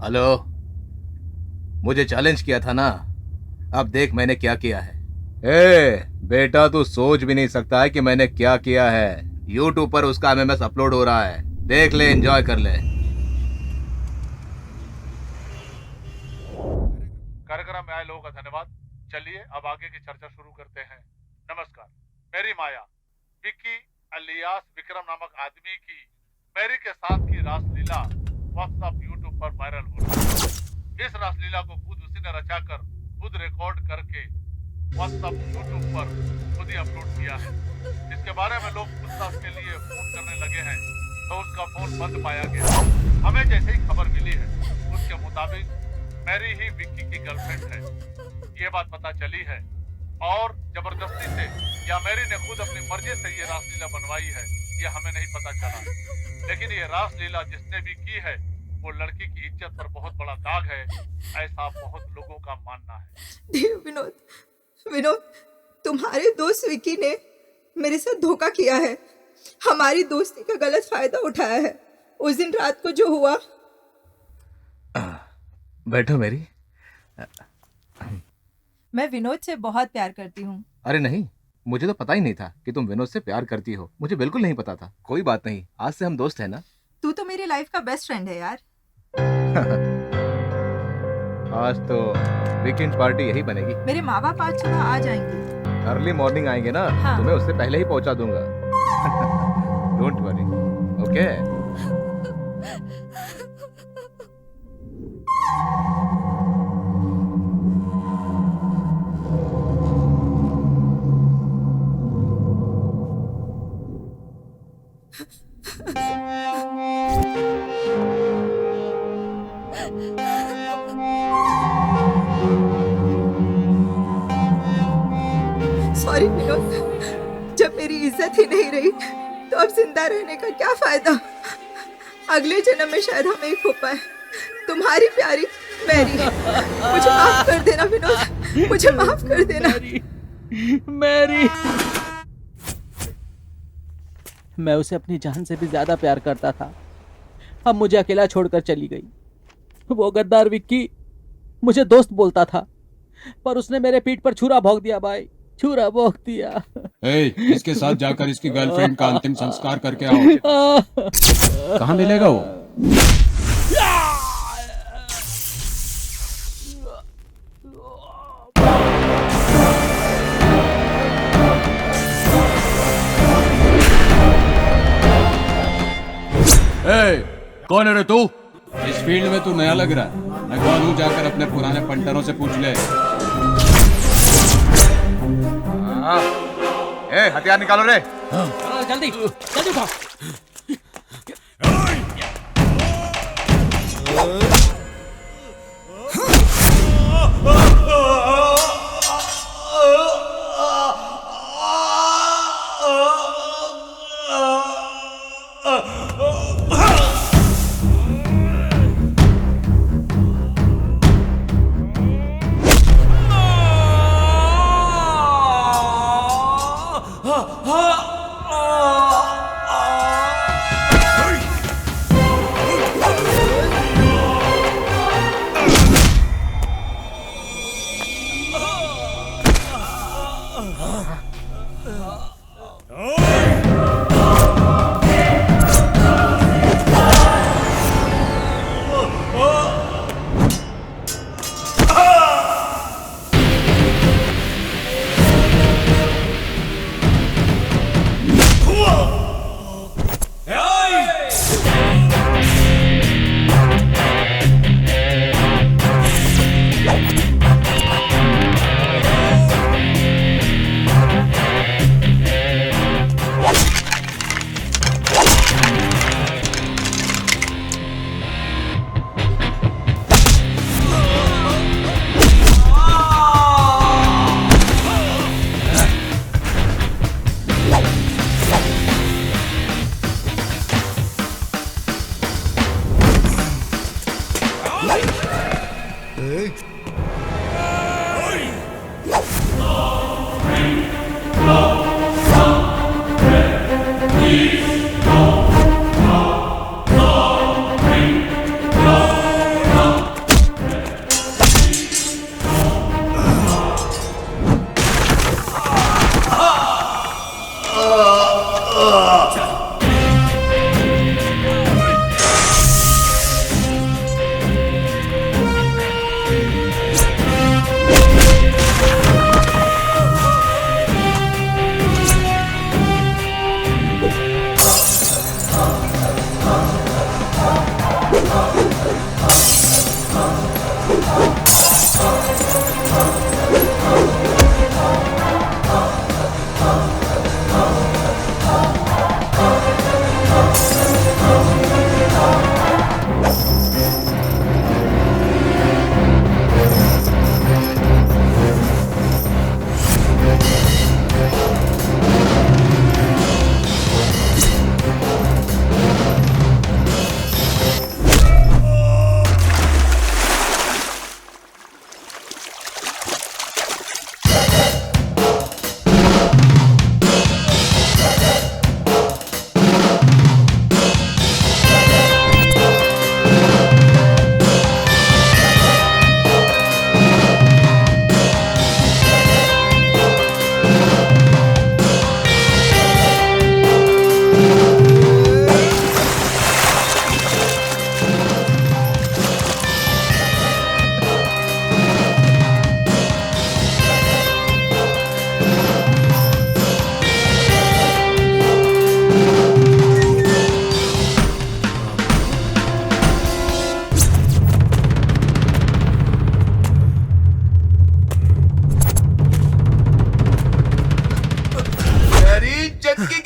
Hello, मुझे challenge किया था ना, अब देख मैंने क्या किया है। बेटा तू सोच भी नहीं सकता है कि मैंने क्या किया है। YouTube पर उसका एमएमएस अपलोड हो रहा है, देख ले, एंजॉय कर ले। कार्यक्रम में आए लोगों का धन्यवाद। चलिए अब आगे की चर्चा शुरू करते हैं। नमस्कार, मेरी माया विक्की अलियास विक्रम नामक आदमी की मैरी के साथ की रासलीला व्हाट्सएप YouTube पर वायरल हो रही है। इस रासलीला को खुद उसी ने रचाकर खुद रिकॉर्ड करके व्हाट्सएप YouTube पर खुद ही अपलोड किया है। इसके बारे में लोग पूछताछ के लिए फोन करने लगे हैं तो उसका फोन बंद पाया गया। हमें जैसे ही खबर मिली है उसके मुताबिक मैरी ही विक्की की गर्लफ्रेंड है, ये बात पता चली है। और जबरदस्ती से या मैरी ने खुद अपनी मर्जी से ये रासलीला बनवाई है, ये हमें नहीं पता चला। लेकिन ये रासलीला जिसने भी की है वो लड़की की इज्जत पर बहुत बड़ा दाग है, ऐसा बहुत लोगों का मानना है। विनोद, तुम्हारे दोस्त विक्की ने मेरे साथ धोखा किया है, हमारी दोस्ती का गलत फायदा उठाया है। उस दिन रात को जो हुआ। बैठो मेरी। मैं विनोद से बहुत प्यार करती हूँ। अरे नहीं, मुझे तो पता ही नहीं था कि तुम विनोद से प्यार करती हो। मुझे बिल्कुल नहीं पता था। कोई बात नहीं, आज से हम दोस्त हैं ना। तू तो मेरी लाइफ का बेस्ट फ्रेंड है यार। आज तो वीकेंड पार्टी यही बनेगी। मेरे माँ बाप आज सुबह आ जाएंगे। अर्ली मॉर्निंग आएंगे ना। हाँ। तुम्हें उससे पहले ही पहुंचा दूंगा। Don't worry, okay? Sorry Vinod, जब मेरी इज्जत ही नहीं रही तो अब जिंदा रहने का क्या फायदा। अगले जन्म में शायद हम एक हो पाए। तुम्हारी प्यारी मैरी। मुझे माफ कर देना विनोद, मुझे माफ कर देना। मैरी, मैं उसे अपनी जान से भी ज्यादा प्यार करता था। अब मुझे अकेला छोड़कर चली गई। वो गद्दार विक्की मुझे दोस्त बोलता था, पर उसने मेरे पीठ पर छुरा भोंक दिया भाई। छुरा भोंक दिया। इसके साथ जाकर इसकी गर्लफ्रेंड का अंतिम संस्कार करके आओ। कहाँ मिलेगा वो? कौन है रे तू? इस फील्ड में तू नया लग रहा है। मैं कौन हूँ जाकर अपने पुराने पंटरों से पूछ ले। हथियार निकालो रे। जल्दी जल्दी उठाओ।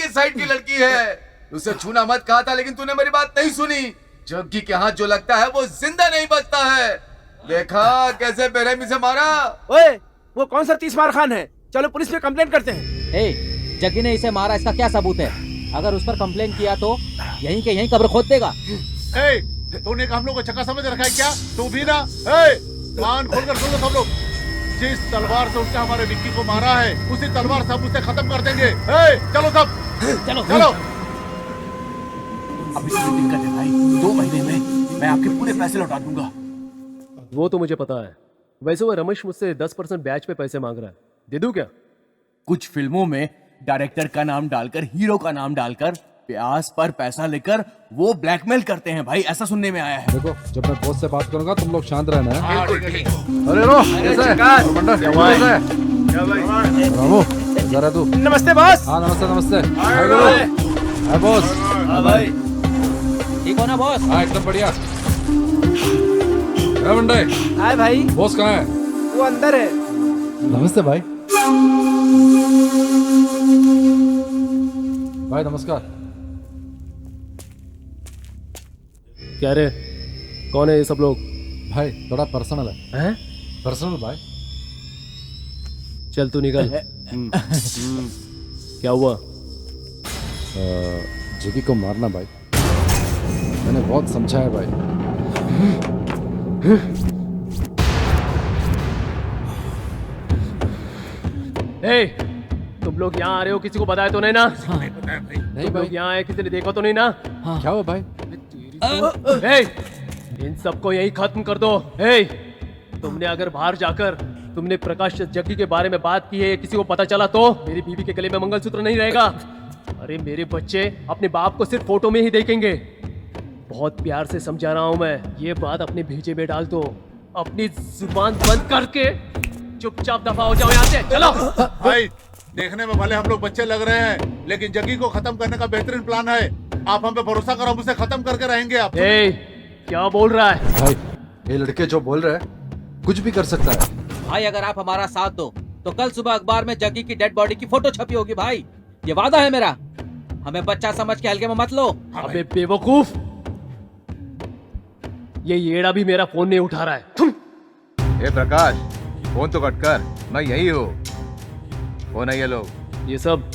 साइड की लड़की है, उसे छूना मत कहा था लेकिन तूने मेरी बात नहीं सुनी। जग्गी के हाथ जो लगता है वो जिंदा नहीं बचता है। देखा कैसे बेरहमी से मारा। ओए, वो कौन सा 30 मार खान है? चलो पुलिस में कंप्लेंट करते हैं। ए, जग्गी ने इसे मारा, इसका क्या सबूत है? अगर उस पर कंप्लेंट किया तो यहीं के यहीं कब्र खोद देगा। तूने हम लोग को चक्का समझ रखा है क्या? तू भी ना। कान खोलकर सुन लो सब लोग। जिस तलवार से उसने हमारे विक्की को मारा है उसी तलवार से हम उसे खत्म कर देंगे। चलो सब चलो चलो। अभी कोई दिक्कत है भाई, 2 महीने में मैं आपके पूरे पैसे लौटा दूंगा। वो तो मुझे पता है। वैसे वो रमेश मुझसे 10% ब्याज पे पैसे मांग रहा है, दे दूं क्या? कुछ फिल्मों में डायरेक्टर का नाम डालकर, हीरो का नाम डालकर प्यास पर पैसा लेकर वो ब्लैकमेल करते हैं भाई, ऐसा सुनने में आया है। देखो, जब मैं बॉस से बात करूंगा तुम लोग शांत रहना है। अरे रो कैसे रामू, जरा तू। नमस्ते बॉस। हाँ नमस्ते नमस्ते। हाय गुरु। हाय बॉस। हाँ भाई। ठीक हो ना बॉस? हाँ एकदम बढ़िया। बंडे, हाय भाई। बॉस कहाँ है? वो अंदर है। नमस्ते भाई। भाई नमस्कार। क्या रे, कौन है ये सब लोग? भाई थोड़ा पर्सनल है। हैं? पर्सनल भाई। चल तू निकल। क्या हुआ? जगी को मारना भाई, मैंने बहुत समझाया भाई। ए, तुम लोग यहाँ आ रहे हो, किसी को बताया तो नहीं ना? नहीं तुम भाई। लोग यहाँ आए, किसी ने देखा तो नहीं ना? क्या हुआ भाई? ए, इन सबको यहीं खत्म कर दो। ए, तुमने अगर बाहर जाकर तुमने प्रकाश जग्गी के बारे में बात की है, किसी को पता चला तो मेरी बीवी के गले में मंगलसूत्र नहीं रहेगा। अरे मेरे बच्चे अपने बाप को सिर्फ फोटो में ही देखेंगे। बहुत प्यार से समझा रहा हूं मैं, ये बात अपने भेजे में डाल दो। अपनी जुबान बंद करके चुपचाप दफा हो जाओ यहाँ से। चलो भाई, देखने में भले हम लोग बच्चे लग रहे हैं, लेकिन जग्गी को खत्म करने का बेहतरीन प्लान है। आप हम पे भरोसा करो, हम उसे खत्म करके रहेंगे। आप ए, क्या बोल रहा है भाई? ये लड़के जो बोल रहे हैं कुछ भी कर सकता है भाई, अगर आप हमारा साथ दो तो कल सुबह अखबार में जग्गी की डेड बॉडी की फोटो छपी होगी भाई। ये वादा है मेरा, हमें बच्चा समझ के हल्के में मत लो। अबे बेवकूफ, ये येड़ा भी मेरा फोन नहीं उठा रहा है। ए प्रकाश, फोन तो कट कर, मैं यही हूँ। कौन है ये लोग? ये सब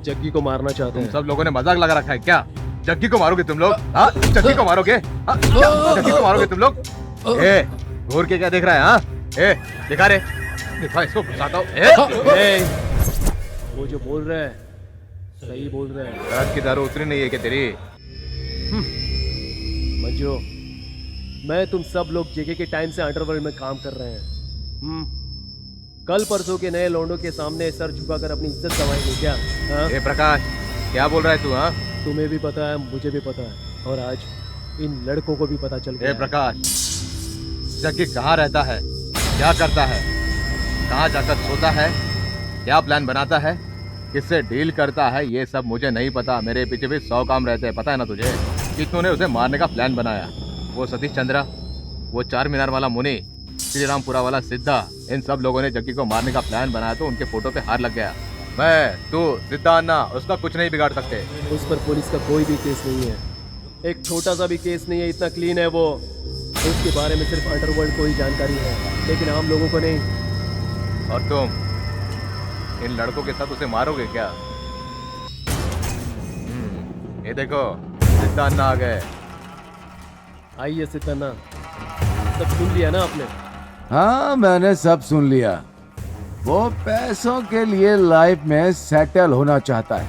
जग्गी को मारना चाहते तुम हैं। सब लोगों ने मजाक लगा रखा है क्या? जग्गी को मारोगे तुम लोग? हाँ, जग्गी को मारोगे? हाँ, क्या जग्गी को मारोगे तुम लोग? ए, घूर के क्या देख रहा है? हाँ, ए, दिखा रे, दिखा इसको, बताता हूँ। ए, वो जो बोल रहे हैं सही बोल रहे हैं। रात की दारू उतरी नहीं है क्या तेरी? मंजू, मैं तुम सब लोग जेके के टाइम से अंडरवर्ल्ड में काम कर रहे हैं। कल परसों के नए लौंडों के सामने सर झुकाकर अपनी इज्जत गंवाएंगे क्या? हाँ? ए प्रकाश, क्या बोल रहा है तू? हाँ, तुम्हें भी पता है, मुझे भी पता है, और आज इन लड़कों को भी पता चल गया ए है। प्रकाश, जग्गी कहाँ रहता है, क्या करता है, कहाँ जाकर सोता है, क्या प्लान बनाता है, किससे डील करता है, ये सब मुझे नहीं पता। मेरे पीछे भी 100 काम रहते हैं, पता है ना तुझे? कितनों ने उसे मारने का प्लान बनाया। वो सतीश चंद्रा, वो चार मीनार वाला मुनि, श्री रामपुरा वाला सिद्धा, इन सब लोगों ने जग्गी को मारने का प्लान बनाया तो उनके फोटो पे हार लग गया। मैं, तू, सिद्धा अन्ना, उसका कुछ नहीं बिगाड़ सकते। उस पर पुलिस का कोई भी केस नहीं है, एक छोटा सा भी केस नहीं है, इतना क्लीन है वो। उसके बारे में सिर्फ अंडरवर्ल्ड को ही जानकारी है, लेकिन आम लोगों को नहीं। और तुम इन लड़कों के साथ उसे मारोगे क्या? ये देखो, सिद्धा अन्ना आ गए। आइए सिद्धन्ना, सब सुन लिया ना आपने? हाँ, मैंने सब सुन लिया। वो पैसों के लिए लाइफ में सेटल होना चाहता है,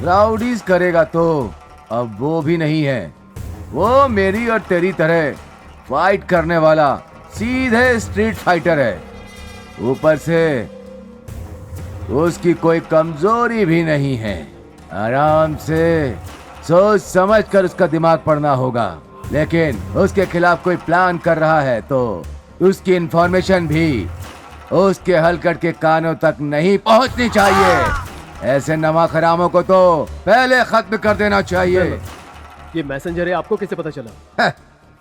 राउडीज करेगा तो अब वो भी नहीं है। वो मेरी और तेरी तरह फाइट करने वाला सीधे स्ट्रीट फाइटर है। ऊपर से उसकी कोई कमजोरी भी नहीं है। आराम से सोच समझ कर उसका दिमाग पड़ना होगा, लेकिन उसके खिलाफ कोई प्लान कर रहा है तो उसकी इंफॉर्मेशन भी उसके हलकट के कानों तक नहीं पहुंचनी चाहिए। ऐसे नमक हरामों को तो पहले खत्म कर देना चाहिए। ये मैसेंजर है, आपको कैसे पता चला?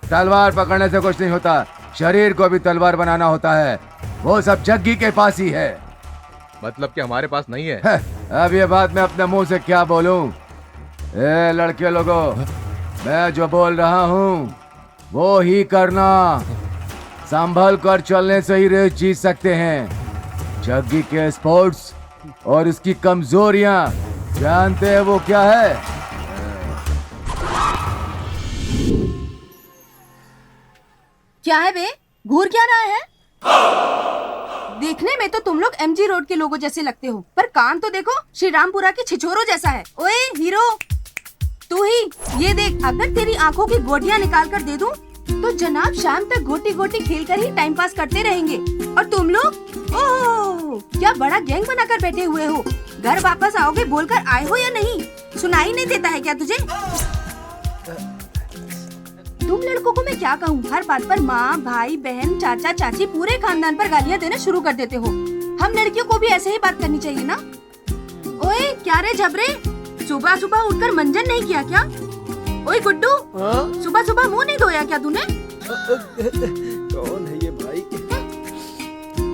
तलवार पकड़ने से कुछ नहीं होता, शरीर को भी तलवार बनाना होता है। वो सब जग्गी के पास ही है। मतलब कि हमारे पास नहीं है? अब ये बात मैं अपने मुंह से क्या बोलूं? ए लड़के लोगों, मैं जो बोल रहा हूँ वो ही करना। संभल कर चलने से ही रेस जीत सकते हैं। जग्गी के स्पोर्ट्स और उसकी कमजोरियां जानते हैं वो क्या है? क्या है बे? घूर क्या रहा है? देखने में तो तुम लोग एमजी रोड के लोगों जैसे लगते हो, पर काम तो देखो श्री रामपुरा के छिछोरों जैसा है। ओए हीरो, तू ही ये देख, अगर तेरी आंखों की गोटियां निकाल कर दे दूं तो जनाब शाम तक गोटी गोटी खेल कर ही टाइम पास करते रहेंगे, और तुम लोग ओह क्या बड़ा गैंग बनाकर बैठे हुए हो? घर वापस आओगे बोलकर आए हो या नहीं? सुनाई नहीं देता है क्या तुझे? तुम लड़कों को मैं क्या कहूँ, हर बात पर माँ, भाई, बहन, चाचा, चाची, पूरे खानदान पर गालियाँ देना शुरू कर देते हो। हम लड़कियों को भी ऐसे ही बात करनी चाहिए ना? ओए क्या रे झबरे, सुबह सुबह उठकर मंजन नहीं किया क्या? ओए गुड्डू, सुबह सुबह मुंह नहीं धोया क्या तूने? कौन है ये भाई?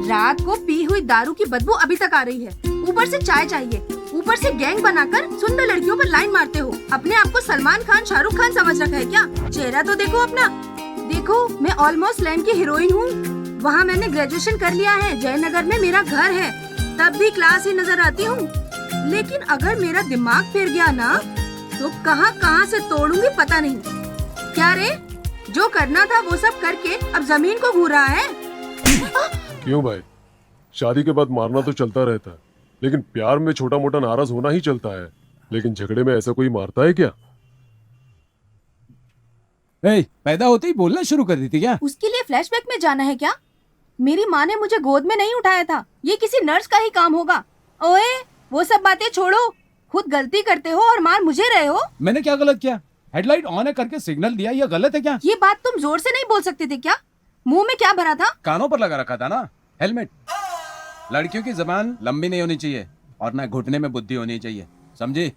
रात को पी हुई दारू की बदबू अभी तक आ रही है, ऊपर से चाय चाहिए, ऊपर से गैंग बनाकर सुंदर लड़कियों पर लाइन मारते हो। अपने आप को सलमान खान, शाहरुख खान समझ रखा है क्या? चेहरा तो देखो अपना। देखो मैं ऑलमोस्ट लैंड की हीरोइन हूँ, वहाँ मैंने ग्रेजुएशन कर लिया है, जयनगर में मेरा घर है, तब भी क्लास ही नजर आती हूँ। लेकिन अगर मेरा दिमाग फिर गया ना तो कहाँ कहाँ से तोड़ूंगी पता नहीं। क्या रे, जो करना था वो सब करके अब जमीन को घूर रहा है। क्यों भाई, शादी के बाद मारना तो चलता रहता है, लेकिन प्यार में छोटा मोटा नाराज होना ही चलता है। लेकिन झगड़े में ऐसा कोई मारता है क्या? पैदा होते ही बोलना शुरू कर दी थी क्या? उसके लिए फ्लैशबैक में जाना है क्या? मेरी माँ ने मुझे गोद में नहीं उठाया था, ये किसी नर्स का ही काम होगा। ओए वो सब बातें छोड़ो, खुद गलती करते हो और मार मुझे रहे हो। मैंने क्या गलत किया? हेडलाइट ऑन है करके सिग्नल दिया, ये गलत है क्या? ये बात तुम जोर से नहीं बोल सकते थे क्या? मुंह में क्या भरा था? कानों पर लगा रखा था ना हेलमेट। लड़कियों की जबान लंबी नहीं होनी चाहिए और ना घुटने में बुद्धि होनी चाहिए, समझी?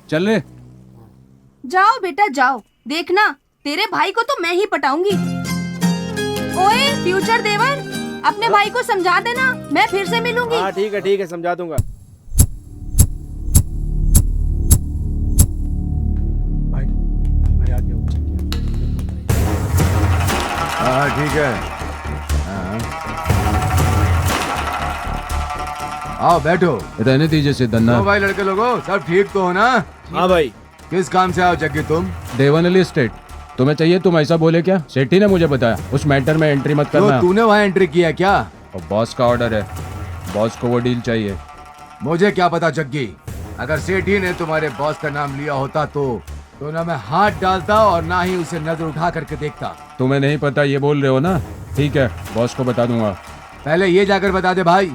चल रे। जाओ बेटा जाओ, देखना तेरे भाई को तो मैं ही पटाऊंगी। ओए फ्यूचर देवर, अपने भाई को समझा देना, मैं फिर से मिलूंगी। हाँ ठीक है समझा दूंगा। हाँ ठीक है, आओ बैठो। रहने दीजिए सिद्धन्ना। तो भाई लड़के लोगों, सब ठीक तो हो ना? हाँ भाई। किस काम से आओ जग्गी तुम? देवानली स्टेट। तुम्हें चाहिए, तुम ऐसा बोले क्या? सेठी ने मुझे बताया उस मैटर में एंट्री मत करना। तूने वहाँ एंट्री किया क्या? और बॉस का ऑर्डर है, बॉस को वो डील चाहिए। मुझे क्या पता जग्गी, अगर सेठी ने तुम्हारे बॉस का नाम लिया होता तो ना मैं हाथ डालता और ना ही उसे नजर उठा करके देखता। तुम्हें नहीं पता ये बोल रहे हो ना? ठीक है, बॉस को बता दूंगा। पहले ये जाकर बता दे भाई,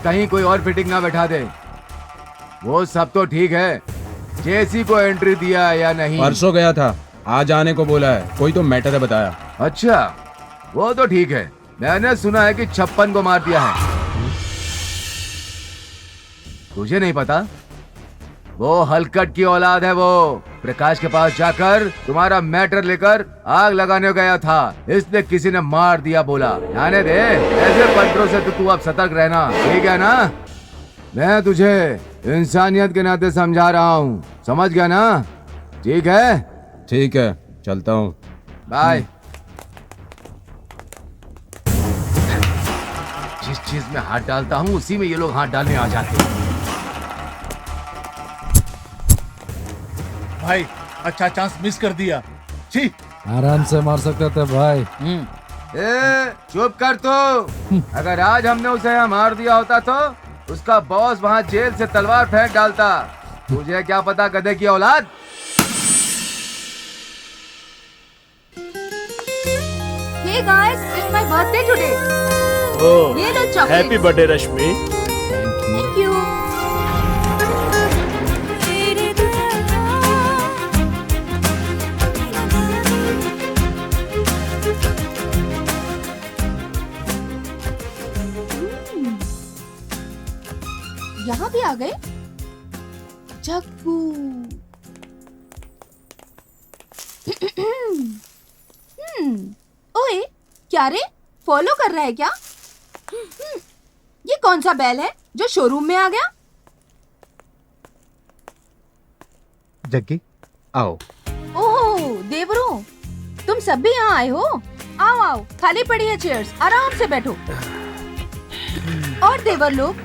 कहीं कोई और फिटिंग ना बैठा दे। वो सब तो ठीक है, जेसी को एंट्री दिया या नहीं? परसों गया था, आज आने को बोला है, कोई तो मैटर है बताया। अच्छा वो तो ठीक है, मैंने सुना है कि 56 को मार दिया है। तुझे नहीं पता? वो हलकट की औलाद है, वो प्रकाश के पास जाकर तुम्हारा मैटर लेकर आग लगाने गया था, इसलिए किसी ने मार दिया बोला। जाने दे, ऐसे पंटरों से तो तू अब सतर्क रहना, ठीक है ना? मैं तुझे इंसानियत के नाते समझा रहा हूँ, समझ गया ना? ठीक है? ठीक है, चलता हूँ, बाय। जिस चीज में हाथ डालता हूँ उसी में ये लोग हाथ डालने आ जाते हैं। भाई अच्छा चांस मिस कर दिया। छी, आराम से मार सकते थे भाई। चुप कर तू। अगर आज हमने उसे यहाँ मार दिया होता तो उसका बॉस वहाँ जेल से तलवार फेंक डालता। तुझे क्या पता गधे की औलाद। Hey guys, it's my birthday today. ओह, ये लो chocolate. Happy birthday Rashmi. Thank you. यहाँ भी आ गए जग्गू। ओए क्या रे, फॉलो कर रहा है क्या? ये कौन सा बैल है जो शोरूम में आ गया? जग्गी आओ। ओहो देवरो, तुम सब भी यहाँ आए हो? आओ आओ, खाली पड़ी है चेयर्स, आराम से बैठो। और देवर लोग,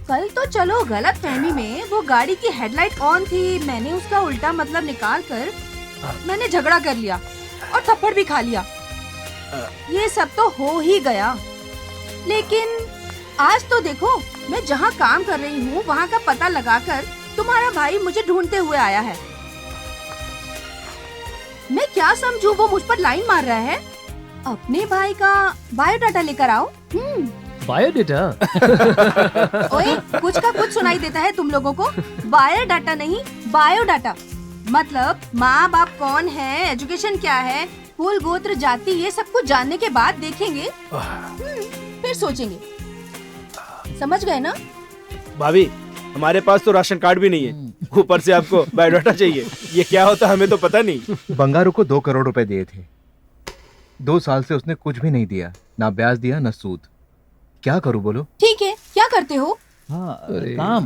कल तो चलो गलत फहमी में वो गाड़ी की हेडलाइट ऑन थी, मैंने उसका उल्टा मतलब निकाल कर मैंने झगड़ा कर लिया और थप्पड़ भी खा लिया। ये सब तो हो ही गया, लेकिन आज तो देखो मैं जहाँ काम कर रही हूँ वहाँ का पता लगाकर तुम्हारा भाई मुझे ढूंढते हुए आया है। मैं क्या समझूं वो मुझ पर लाइन मार रहा है? अपने भाई का बायोडाटा लेकर आओ। बायोडेटा। ओए, कुछ का कुछ सुनाई देता है तुम लोगों को। बायोडाटा नहीं, बायोडाटा। मतलब माँ बाप कौन है, एजुकेशन क्या है, कुल गोत्र जाति, ये सब कुछ जानने के बाद देखेंगे, फिर सोचेंगे। समझ गए ना? भाभी, हमारे पास तो राशन कार्ड भी नहीं है, ऊपर से आपको बायोडाटा चाहिए। ये क्या होता हमें तो पता नहीं। बंगारू को 2 करोड़ रुपए दिए थे। 2 साल से उसने कुछ भी नहीं दिया, ना ब्याज दिया ना सूद। क्या करूं बोलो? ठीक है, क्या करते हो? हाँ, काम।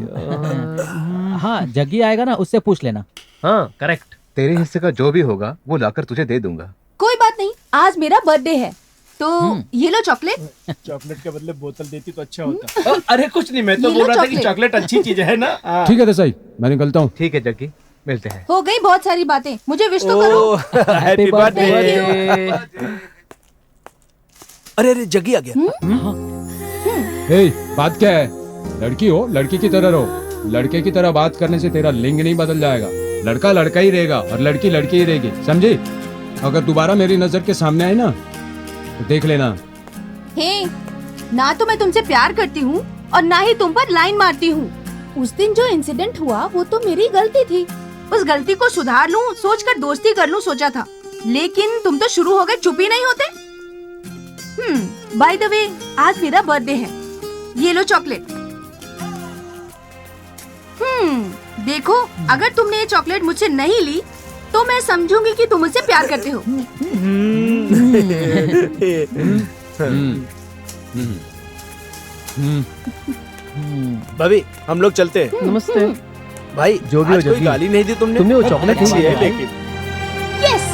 हाँ, जग्गी आएगा ना, उससे पूछ लेना। हाँ, करेक्ट। तेरे हिस्से का जो भी होगा वो लाकर तुझे दे दूंगा। कोई बात नहीं, आज मेरा बर्थडे है तो ये लो चॉकलेट। चॉकलेट के बदले बोतल देती तो अच्छा होता। अरे कुछ नहीं, मैं तो ये बोल लो रहा था कि चॉकलेट। चॉकलेट अच्छी चीज है ना। ठीक है देसाई, मैं निकलता हूँ। ठीक है जग्गी, मिलते हैं। हो गई बहुत सारी बातें, मुझे विश तो करो। Happy birthday. अरे अरे, जग्गी आ गया। ए, बात क्या है? लड़की हो, लड़की की तरह रहो। लड़के की तरह बात करने से तेरा लिंग नहीं बदल जाएगा। लड़का लड़का ही रहेगा और लड़की लड़की ही रहेगी, समझी? अगर दोबारा मेरी नजर के सामने आई ना तो देख लेना। हे, ना तो मैं तुमसे प्यार करती हूँ और ना ही तुम पर लाइन मारती हूँ। उस दिन जो इंसिडेंट हुआ वो तो मेरी गलती थी। उस गलती को सुधार लूं सोचकर दोस्ती कर लूं सोचा था, लेकिन तुम तो शुरू हो गए, चुप ही नहीं होते। बाय द वे, आज मेरा बर्थडे है, ये लो चॉकलेट। देखो, अगर तुमने ये चॉकलेट मुझसे नहीं ली तो मैं समझूंगी कि तुम मुझसे प्यार करते हो। भाभी, हम लोग चलते हैं। नमस्ते। भाई, जो भी हो आज कोई जग्गी, गाली नहीं दी तुमने। तुमने वो चॉकलेट अच्छी है खिलाई। लेकिन। यस।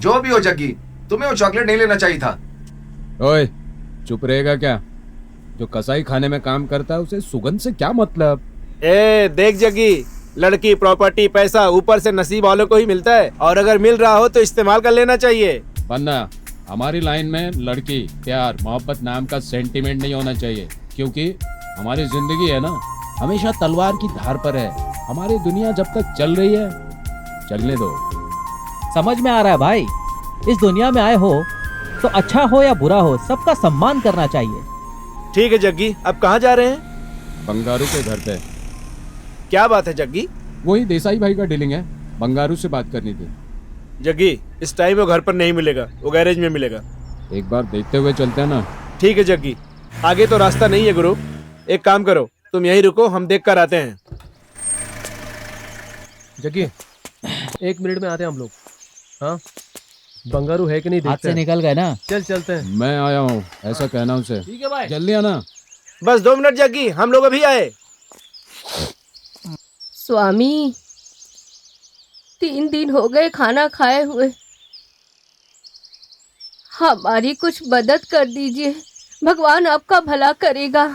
जो भी हो जग्गी, तुम्हें वो चॉकलेट नहीं लेना चाहिए था। ओए, चुप रहेगा क्या? जो कसाई खाने में काम करता है उसे सुगंध से क्या मतलब? ए, देख जग्गी, लड़की, प्रॉपर्टी, पैसा ऊपर से नसीब वालों को ही मिलता है, और अगर मिल रहा हो तो इस्तेमाल कर लेना चाहिए। वरना हमारी लाइन में लड़की, प्यार, मोहब्बत नाम का सेंटीमेंट नहीं होना चाहिए, क्योंकि हमारी जिंदगी है ना, हमेशा तलवार की धार पर है। हमारी दुनिया जब तक चल रही है, चलने दो। समझ में आ रहा है भाई, इस दुनिया में आए हो तो अच्छा हो या बुरा हो, सबका सम्मान करना चाहिए। ठीक है जग्गी, अब कहाँ जा रहे हैं? बंगारू के घर पे। क्या बात है जग्गी? वही देसाई भाई का डीलिंग है, बंगारू से बात करनी थी। जग्गी, इस टाइम वो घर पर नहीं मिलेगा, वो गैरेज में मिलेगा। एक बार देखते हुए चलते हैं ना। ठीक है जग्गी, आगे तो रास्ता नहीं है गुरु। एक काम करो, तुम यहीं रुको, हम देख कर आते हैं। जग्गी, 1 मिनट में आते हैं हम लोग। हाँ, बंगारू है कि नहीं हाथ देखते से हैं। निकल गए ना। चल चलते हैं। मैं आया हूँ ऐसा कहना उसे। ठीक है भाई। जल्दी आना। बस 2 मिनट जग्गी, हम लोग अभी आए। स्वामी, 3 दिन हो गए खाना खाए हुए, हमारी कुछ मदद कर दीजिए, भगवान आपका भला करेगा।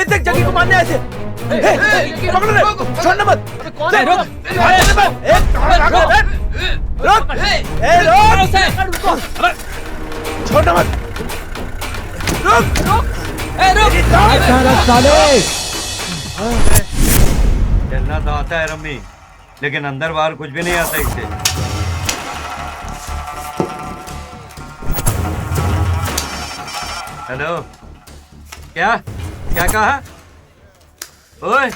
देख जगी को मारने आए थे। पकड़ ले, छोड़ना मत। छोड़ना मत। चलना तो आता है रम्मी, लेकिन अंदर बाहर कुछ भी नहीं आता इससे। हेलो, क्या क्या कहा? ओए,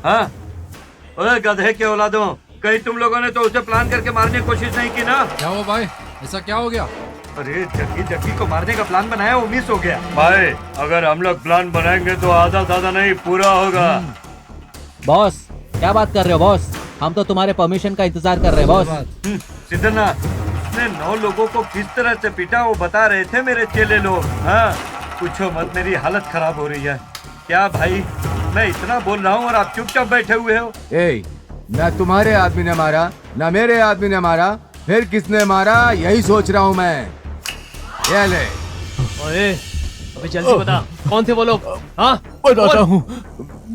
हाँ, ओए गधे के औलादों, कहीं तुम लोगों ने तो उसे प्लान करके मारने की कोशिश नहीं की ना? क्या हुआ भाई, ऐसा क्या हो गया? अरे जग्गी को मारने का प्लान बनाया, वो मिस हो गया। भाई अगर हम लोग प्लान बनाएंगे तो आधा दादा नहीं पूरा होगा। बॉस क्या बात कर रहे हो बॉस? हम तो तुम्हारे परमिशन का इंतजार कर रहे हैं बॉस। सिद्धनाथ, उसने 9 लोगों को किस तरह से पीटा वो बता रहे थे मेरे चेले लोग। हाँ, पूछो मत, मेरी हालत खराब हो रही है। क्या भाई, मैं इतना बोल रहा हूँ और आप चुपचाप बैठे हुए हो। ना तुम्हारे आदमी ने मारा, ना मेरे आदमी ने मारा, फिर किसने मारा यही सोच रहा हूँ मैं। ये ले। ओए, अभी जल्दी बता, कौन थे वो लोग? हाँ, बताता हूँ।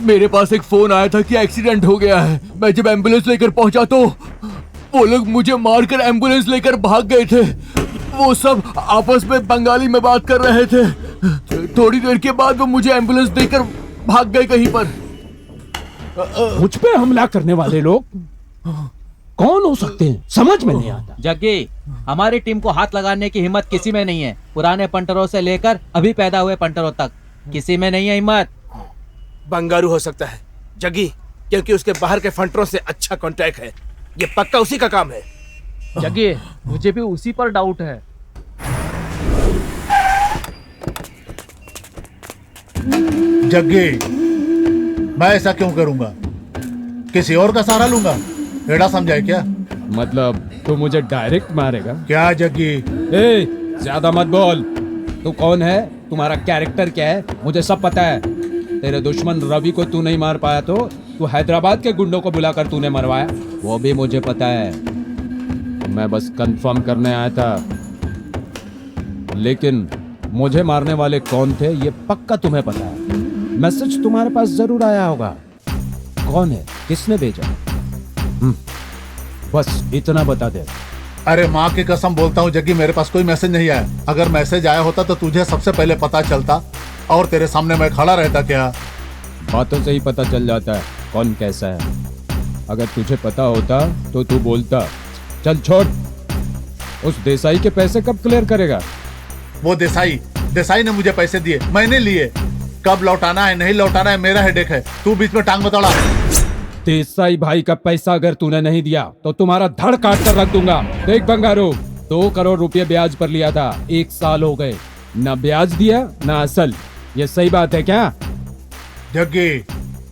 मेरे पास एक फोन आया था कि एक्सीडेंट हो गया है। मैं जब एम्बुलेंस लेकर पहुंचा तो वो लोग मुझे मारकर एम्बुलेंस लेकर भाग गए थे। वो सब आपस में बंगाली में बात कर रहे थे। थोड़ी देर के बाद वो मुझे एम्बुलेंस देकर भाग गए कहीं पर। मुझ पे हमला करने वाले लोग कौन हो सकते हैं, समझ में नहीं आता। जग्गी, हमारी टीम को हाथ लगाने की हिम्मत किसी में नहीं है। पुराने पंटरों से लेकर अभी पैदा हुए पंटरों तक किसी में नहीं है हिम्मत। बंगारू हो सकता है जग्गी, क्योंकि उसके बाहर के फंटरों से अच्छा कांटेक्ट है। ये पक्का उसी का काम है। जग्गी, मुझे भी उसी पर डाउट है। जग्गी, मैं ऐसा क्यों करूंगा? किसी और का सहारा लूंगा? एड़ा समझाए क्या? मतलब तू मुझे डायरेक्ट मारेगा क्या जग्गी? ज्यादा मत बोल। तू कौन है, तुम्हारा कैरेक्टर क्या है, मुझे सब पता है। तेरे दुश्मन रवि को तू नहीं मार पाया तो तू हैदराबाद के गुंडों को बुलाकर तूने मरवाया, वो भी मुझे पता है। मैं बस कंफर्म करने आया था, लेकिन मुझे मारने वाले कौन थे ये पक्का तुम्हें पता है। मैसेज तुम्हारे पास जरूर आया होगा। कौन है, किसने भेजा? बस इतना बता दे। अरे माँ की कसम बोलता हूँ जग्गी, मेरे पास कोई मैसेज नहीं आया। अगर मैसेज आया होता तो तुझे सबसे पहले पता चलता और तेरे सामने मैं खड़ा रहता। क्या बातों से ही पता चल जाता है कौन कैसा है। अगर तुझे पता होता तो तू बोलता। चल छोड़, उस देसाई के पैसे कब क्लियर करेगा? वो देसाई ने मुझे पैसे दिए, मैंने लिए। कब लौटाना है नहीं लौटाना है मेरा हेडेक है, तू बीच में टांग मत अड़ा। देसाई भाई का पैसा अगर तूने नहीं दिया तो तुम्हारा धड़ काट कर रख दूंगा। देख बंगारू, 2 करोड़ रुपए ब्याज पर लिया था, 1 साल हो गए, ना ब्याज दिया ना असल। ये सही बात है क्या? जग्गी,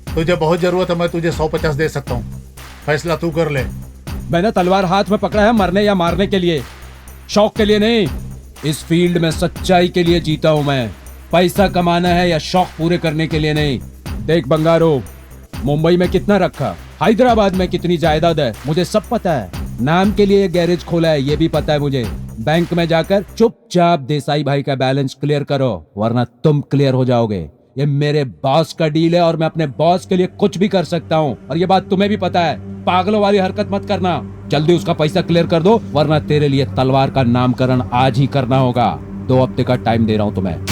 तुझे बहुत जरूरत है, मैं तुझे 150 दे सकता हूँ, फैसला तू कर ले। मैंने तलवार हाथ में पकड़ा है मरने या मारने के लिए, शौक के लिए नहीं। इस फील्ड में सच्चाई के लिए जीता हूं मैं, पैसा कमाना है या शौक पूरे करने के लिए नहीं। देख बंगारो, मुंबई में कितना रखा, हैदराबाद में कितनी जायदाद है, मुझे सब पता है। नाम के लिए गैरेज खोला है ये भी पता है मुझे। बैंक में जाकर चुपचाप देसाई भाई का बैलेंस क्लियर करो, वरना तुम क्लियर हो जाओगे। ये मेरे बॉस का डील है और मैं अपने बॉस के लिए कुछ भी कर सकता हूँ, और ये बात तुम्हें भी पता है। पागलों वाली हरकत मत करना, जल्दी उसका पैसा क्लियर कर दो, वरना तेरे लिए तलवार का नामकरण आज ही करना होगा। 2 हफ्ते का टाइम दे रहा हूँ तुम्हें।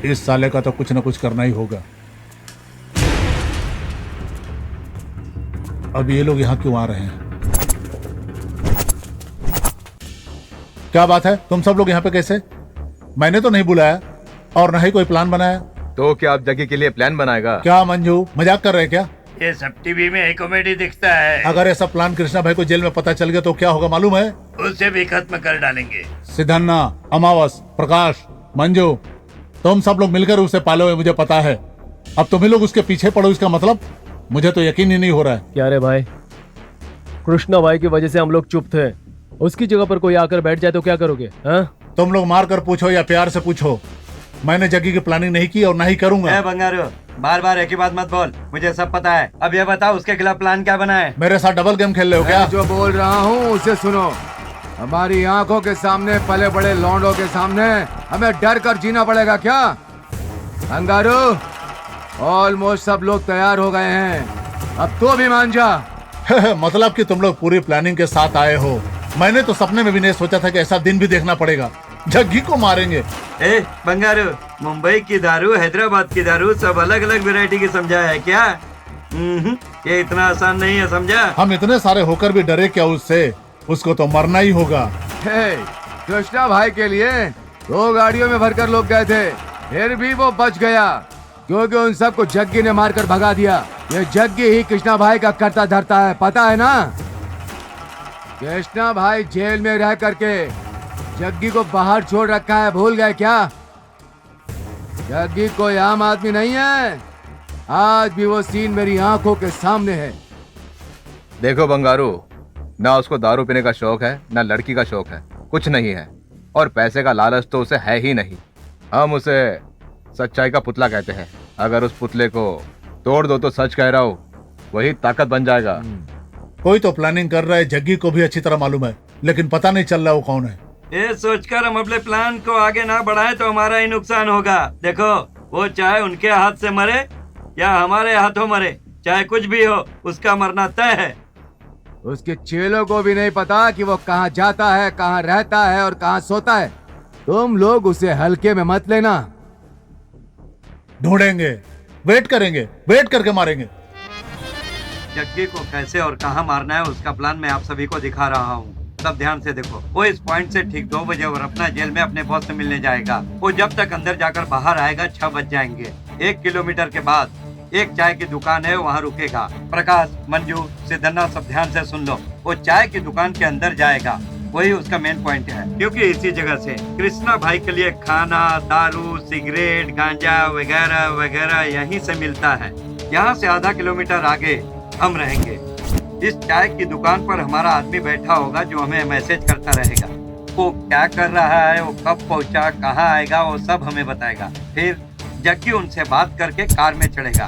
इस साले का तो कुछ ना कुछ करना ही होगा। अब ये लोग यहाँ क्यों आ रहे हैं? क्या बात है, तुम सब लोग यहाँ पे कैसे? मैंने तो नहीं बुलाया और न ही कोई प्लान बनाया। तो क्या आप जग्गी के लिए प्लान बनाएगा? क्या मंजू, मजाक कर रहे हैं क्या? ये सब टीवी में कॉमेडी दिखता है। अगर ऐसा प्लान कृष्णा भाई को जेल में पता चल गया तो क्या होगा मालूम है? उसे भी खत्म कर डालेंगे। सिद्धन्ना, अमावस, प्रकाश, मंजू, तुम सब लोग मिलकर उसे पालोगे, मुझे पता है। अब तुम्हें लोग उसके पीछे पड़ो, इसका मतलब मुझे तो यकीन ही नहीं हो रहा है। क्या रे भाई, कृष्णा भाई की वजह से हम लोग चुप थे, उसकी जगह पर कोई आकर बैठ जाए तो क्या करोगे? तुम लोग मार कर पूछो या प्यार से पूछो, मैंने जग्गी की प्लानिंग नहीं की और ना ही करूंगा। बंगारू, बार बार एक ही बात मत बोल, मुझे सब पता है। अब ये बताओ उसके खिलाफ प्लान क्या बना है? मेरे साथ डबल गेम खेल रहे हो क्या? जो बोल रहा हूँ उसे सुनो। हमारी आंखों के सामने पले बड़े लौंडों के सामने हमें डर कर जीना पड़ेगा क्या? अंगारू, ऑलमोस्ट सब लोग तैयार हो गए हैं, अब तो भी मान जा। मतलब कि तुम लोग पूरी प्लानिंग के साथ आए हो। मैंने तो सपने में भी नहीं सोचा था कि ऐसा दिन भी देखना पड़ेगा। जग्गी को मारेंगे। ए बंगारू, मुंबई की दारू, हैदराबाद की दारू, सब अलग अलग वैरायटी की समझा है क्या? ये इतना आसान नहीं है, समझा? हम इतने सारे होकर भी डरे क्या उससे? उसको तो मरना ही होगा। कृष्णा भाई के लिए 2 गाड़ियों में भरकर लोग गए थे, फिर भी वो बच गया क्योंकि उन सबको जग्गी ने मारकर भगा दिया। ये जग्गी ही कृष्णा भाई का करता धरता है, पता है ना? कृष्णा भाई जेल में रह करके जग्गी को बाहर छोड़ रखा है, भूल गए क्या? जग्गी कोई आम आदमी नहीं है, आज भी वो सीन मेरी आंखों के सामने है। देखो बंगारू, ना उसको दारू पीने का शौक है ना लड़की का शौक है, कुछ नहीं है, और पैसे का लालच तो उसे है ही नहीं। हम उसे सच्चाई का पुतला कहते हैं। अगर उस पुतले को तोड़ दो तो सच कह रहा हूँ वही ताकत बन जाएगा। कोई तो प्लानिंग कर रहा है, जग्गी को भी अच्छी तरह मालूम है, लेकिन पता नहीं चल रहा वो कौन है। ये सोचकर हम अपने प्लान को आगे ना बढ़ाए तो हमारा ही नुकसान होगा। देखो, वो चाहे उनके हाथ से मरे या हमारे हाथों मरे, चाहे कुछ भी हो, उसका मरना तय है। उसके चेलों को भी नहीं पता कि वो कहाँ जाता है, कहाँ रहता है और कहाँ सोता है। तुम लोग उसे हल्के में मत लेना। ढूंढेंगे, वेट करेंगे, वेट करके मारेंगे। जग्गी को कैसे और कहां मारना है उसका प्लान मैं आप सभी को दिखा रहा हूं। सब ध्यान से देखो। वो इस पॉइंट से ठीक 2 बजे और अपना जेल में अपने बॉस से मिलने जाएगा। वो जब तक अंदर जाकर बाहर आएगा 6 बज जाएंगे। 1 किलोमीटर के बाद एक चाय की दुकान है, वहाँ रुकेगा। प्रकाश, मंजू, सिद्धन्ना, सब ध्यान से सुन लो। वो चाय की दुकान के अंदर जाएगा, वही उसका मेन पॉइंट है, क्योंकि इसी जगह से कृष्णा भाई के लिए खाना, दारू, सिगरेट, गांजा वगैरह वगैरह यहीं से मिलता है। यहाँ से आधा किलोमीटर आगे हम रहेंगे। इस चाय की दुकान पर हमारा आदमी बैठा होगा जो हमें मैसेज करता रहेगा। वो क्या कर रहा है, वो कब पहुंचा, कहाँ आएगा, वो सब हमें बताएगा। फिर जग्गी उनसे बात करके कार में चढ़ेगा।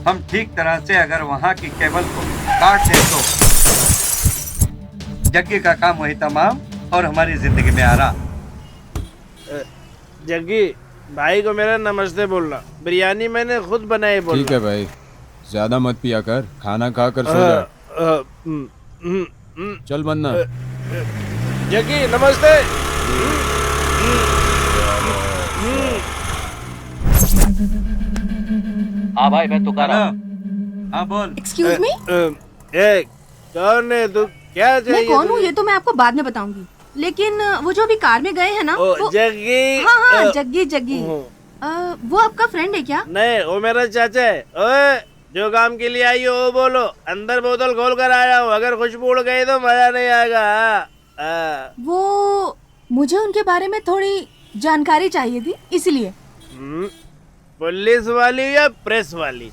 हम ठीक तरह से अगर वहाँ की केबल को काट दे तो जग्गी का काम वही तमाम और हमारी जिंदगी में आराम। जग्गी भाई को मेरा नमस्ते बोलना। बिरयानी मैंने खुद बनाई बोलना। ठीक है भाई, ज्यादा मत पिया कर, खाना खा कर सो जा। चल बन्ना। जग्गी नमस्ते। हाँ भाई मैं तुकाराम। हाँ बोल। एक्सक्यूज मी, कौन है तू? क्या चाहिए? मैं कौन हूँ ये तो मैं आपको बाद में बताऊंगी, लेकिन वो जो अभी कार में गए हैं ना, वो जग्गी। हाँ हाँ जग्गी जग्गी, वो आपका फ्रेंड है क्या? नहीं, वो मेरा चाचा है। ओए, जो काम के लिए आई हो वो बोलो। अंदर बोतल खोल कर आया हूँ, अगर खुशबू उड़ गई तो मजा नहीं आएगा। वो मुझे उनके बारे में थोड़ी जानकारी चाहिए थी, इसलिए। पुलिस वाली या प्रेस वाली?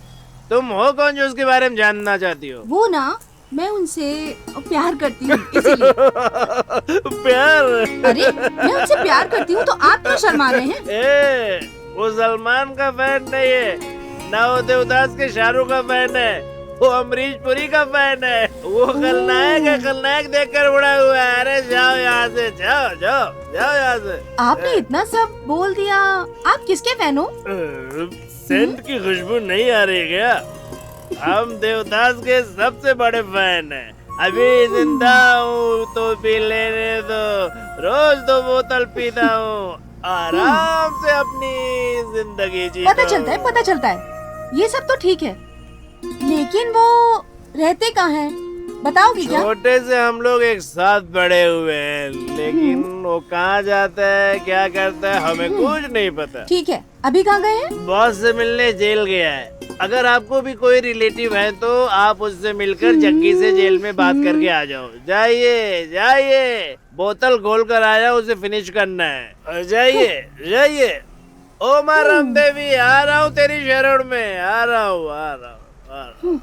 तुम हो कौन जो उसके बारे में जानना चाहती हो? वो ना, मैं उनसे प्यार करती हूँ, इसीलिए। प्यार? अरे मैं उनसे प्यार करती हूँ तो आप क्यों शर्मा रहे हैं? वो सलमान का फैन नहीं है, ना वो देवदास के शाहरुख का फैन है, वो अमरीश पुरी का फैन है। वो खलनायक है, खलनायक देखकर उड़ा हुआ है। अरे जाओ यहाँ से, जाओ जाओ जाओ यहाँ से। आपने इतना सब बोल दिया, आप किसके फैन हो? सेंट की खुशबू नहीं आ रही क्या? हम देवदास के सबसे बड़े फैन हैं। अभी जिंदा हूँ तो पी लेने दो, रोज 2 बोतल पीता हूँ, आराम से अपनी जिंदगी जी। पता चलता है, ये सब तो ठीक है, लेकिन वो रहते कहाँ हैं? बताओगी क्या? छोटे से हम लोग एक साथ बड़े हुए हैं, लेकिन वो कहाँ जाता है, क्या करता है, हमें कुछ नहीं पता। ठीक है, अभी कहाँ गए हैं? बॉस से मिलने जेल गया है। अगर आपको भी कोई रिलेटिव है तो आप उससे मिलकर जग्गी से जेल में बात करके आ जाओ। जाइए जाइए, बोतल खोल कर आया, उसे फिनिश करना है। जाइए जाइए। ओ माँ रामदेवी, आ रहा हूँ तेरी शरण में, आ रहा हूँ।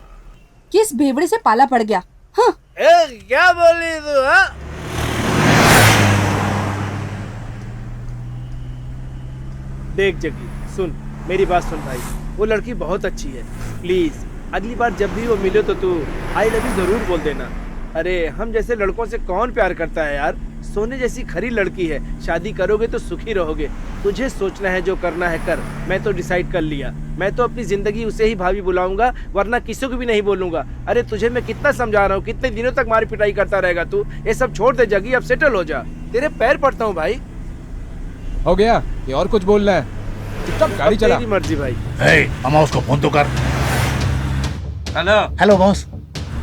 किस बेवड़े से पाला पड़ गया? क्या बोली तू? देख जग्गी, सुन मेरी बात सुन भाई, वो लड़की बहुत अच्छी है। प्लीज अगली बार जब भी वो मिले तो तू आई लव यू जरूर बोल देना। अरे हम जैसे लड़कों से कौन प्यार करता है यार? सोने जैसी खरी लड़की है, शादी करोगे तो सुखी रहोगे। तुझे सोचना है, जो करना है कर। मैं तो डिसाइड कर लिया, मैं तो अपनी जिंदगी उसे ही भाभी बुलाऊंगा, वरना किसी को भी नहीं बोलूंगा। अरे तुझे मैं कितना समझा रहा हूँ, कितने दिनों तक मार पिटाई करता रहेगा तू? ये सब छोड़ दे जग्गी, अब सेटल हो जा, तेरे पैर पड़ता हूँ भाई। हो गया? ये और कुछ बोलना है? चुपचाप गाड़ी चला। तेरी मर्जी भाई। अम्मा उसको फोन तो कर। Hello hello boss.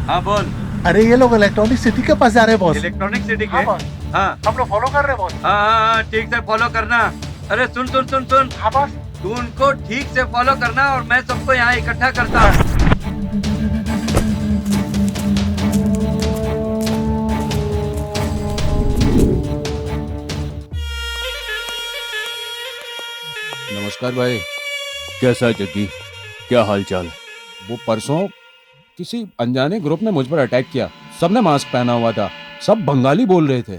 हाँ बोल। अरे ये लोग इलेक्ट्रॉनिक सिटी के पास जा रहे हैं बॉस। इलेक्ट्रॉनिक सिटी के? हाँ, हाँ हम लोग फॉलो कर रहे हैं बॉस। हाँ ठीक से फॉलो करना। अरे सुन सुन सुन सुन। हाँ बॉस। तू उनको ठीक से फॉलो करना और मैं सबको यहाँ इकट्ठा करता हूँ। नमस्कार भाई। कैसा है जग्गी, क्या हाल चाल? वो परसों किसी अनजाने ग्रुप ने मुझ पर अटैक किया, सबने मास्क पहना हुआ था, सब बंगाली बोल रहे थे।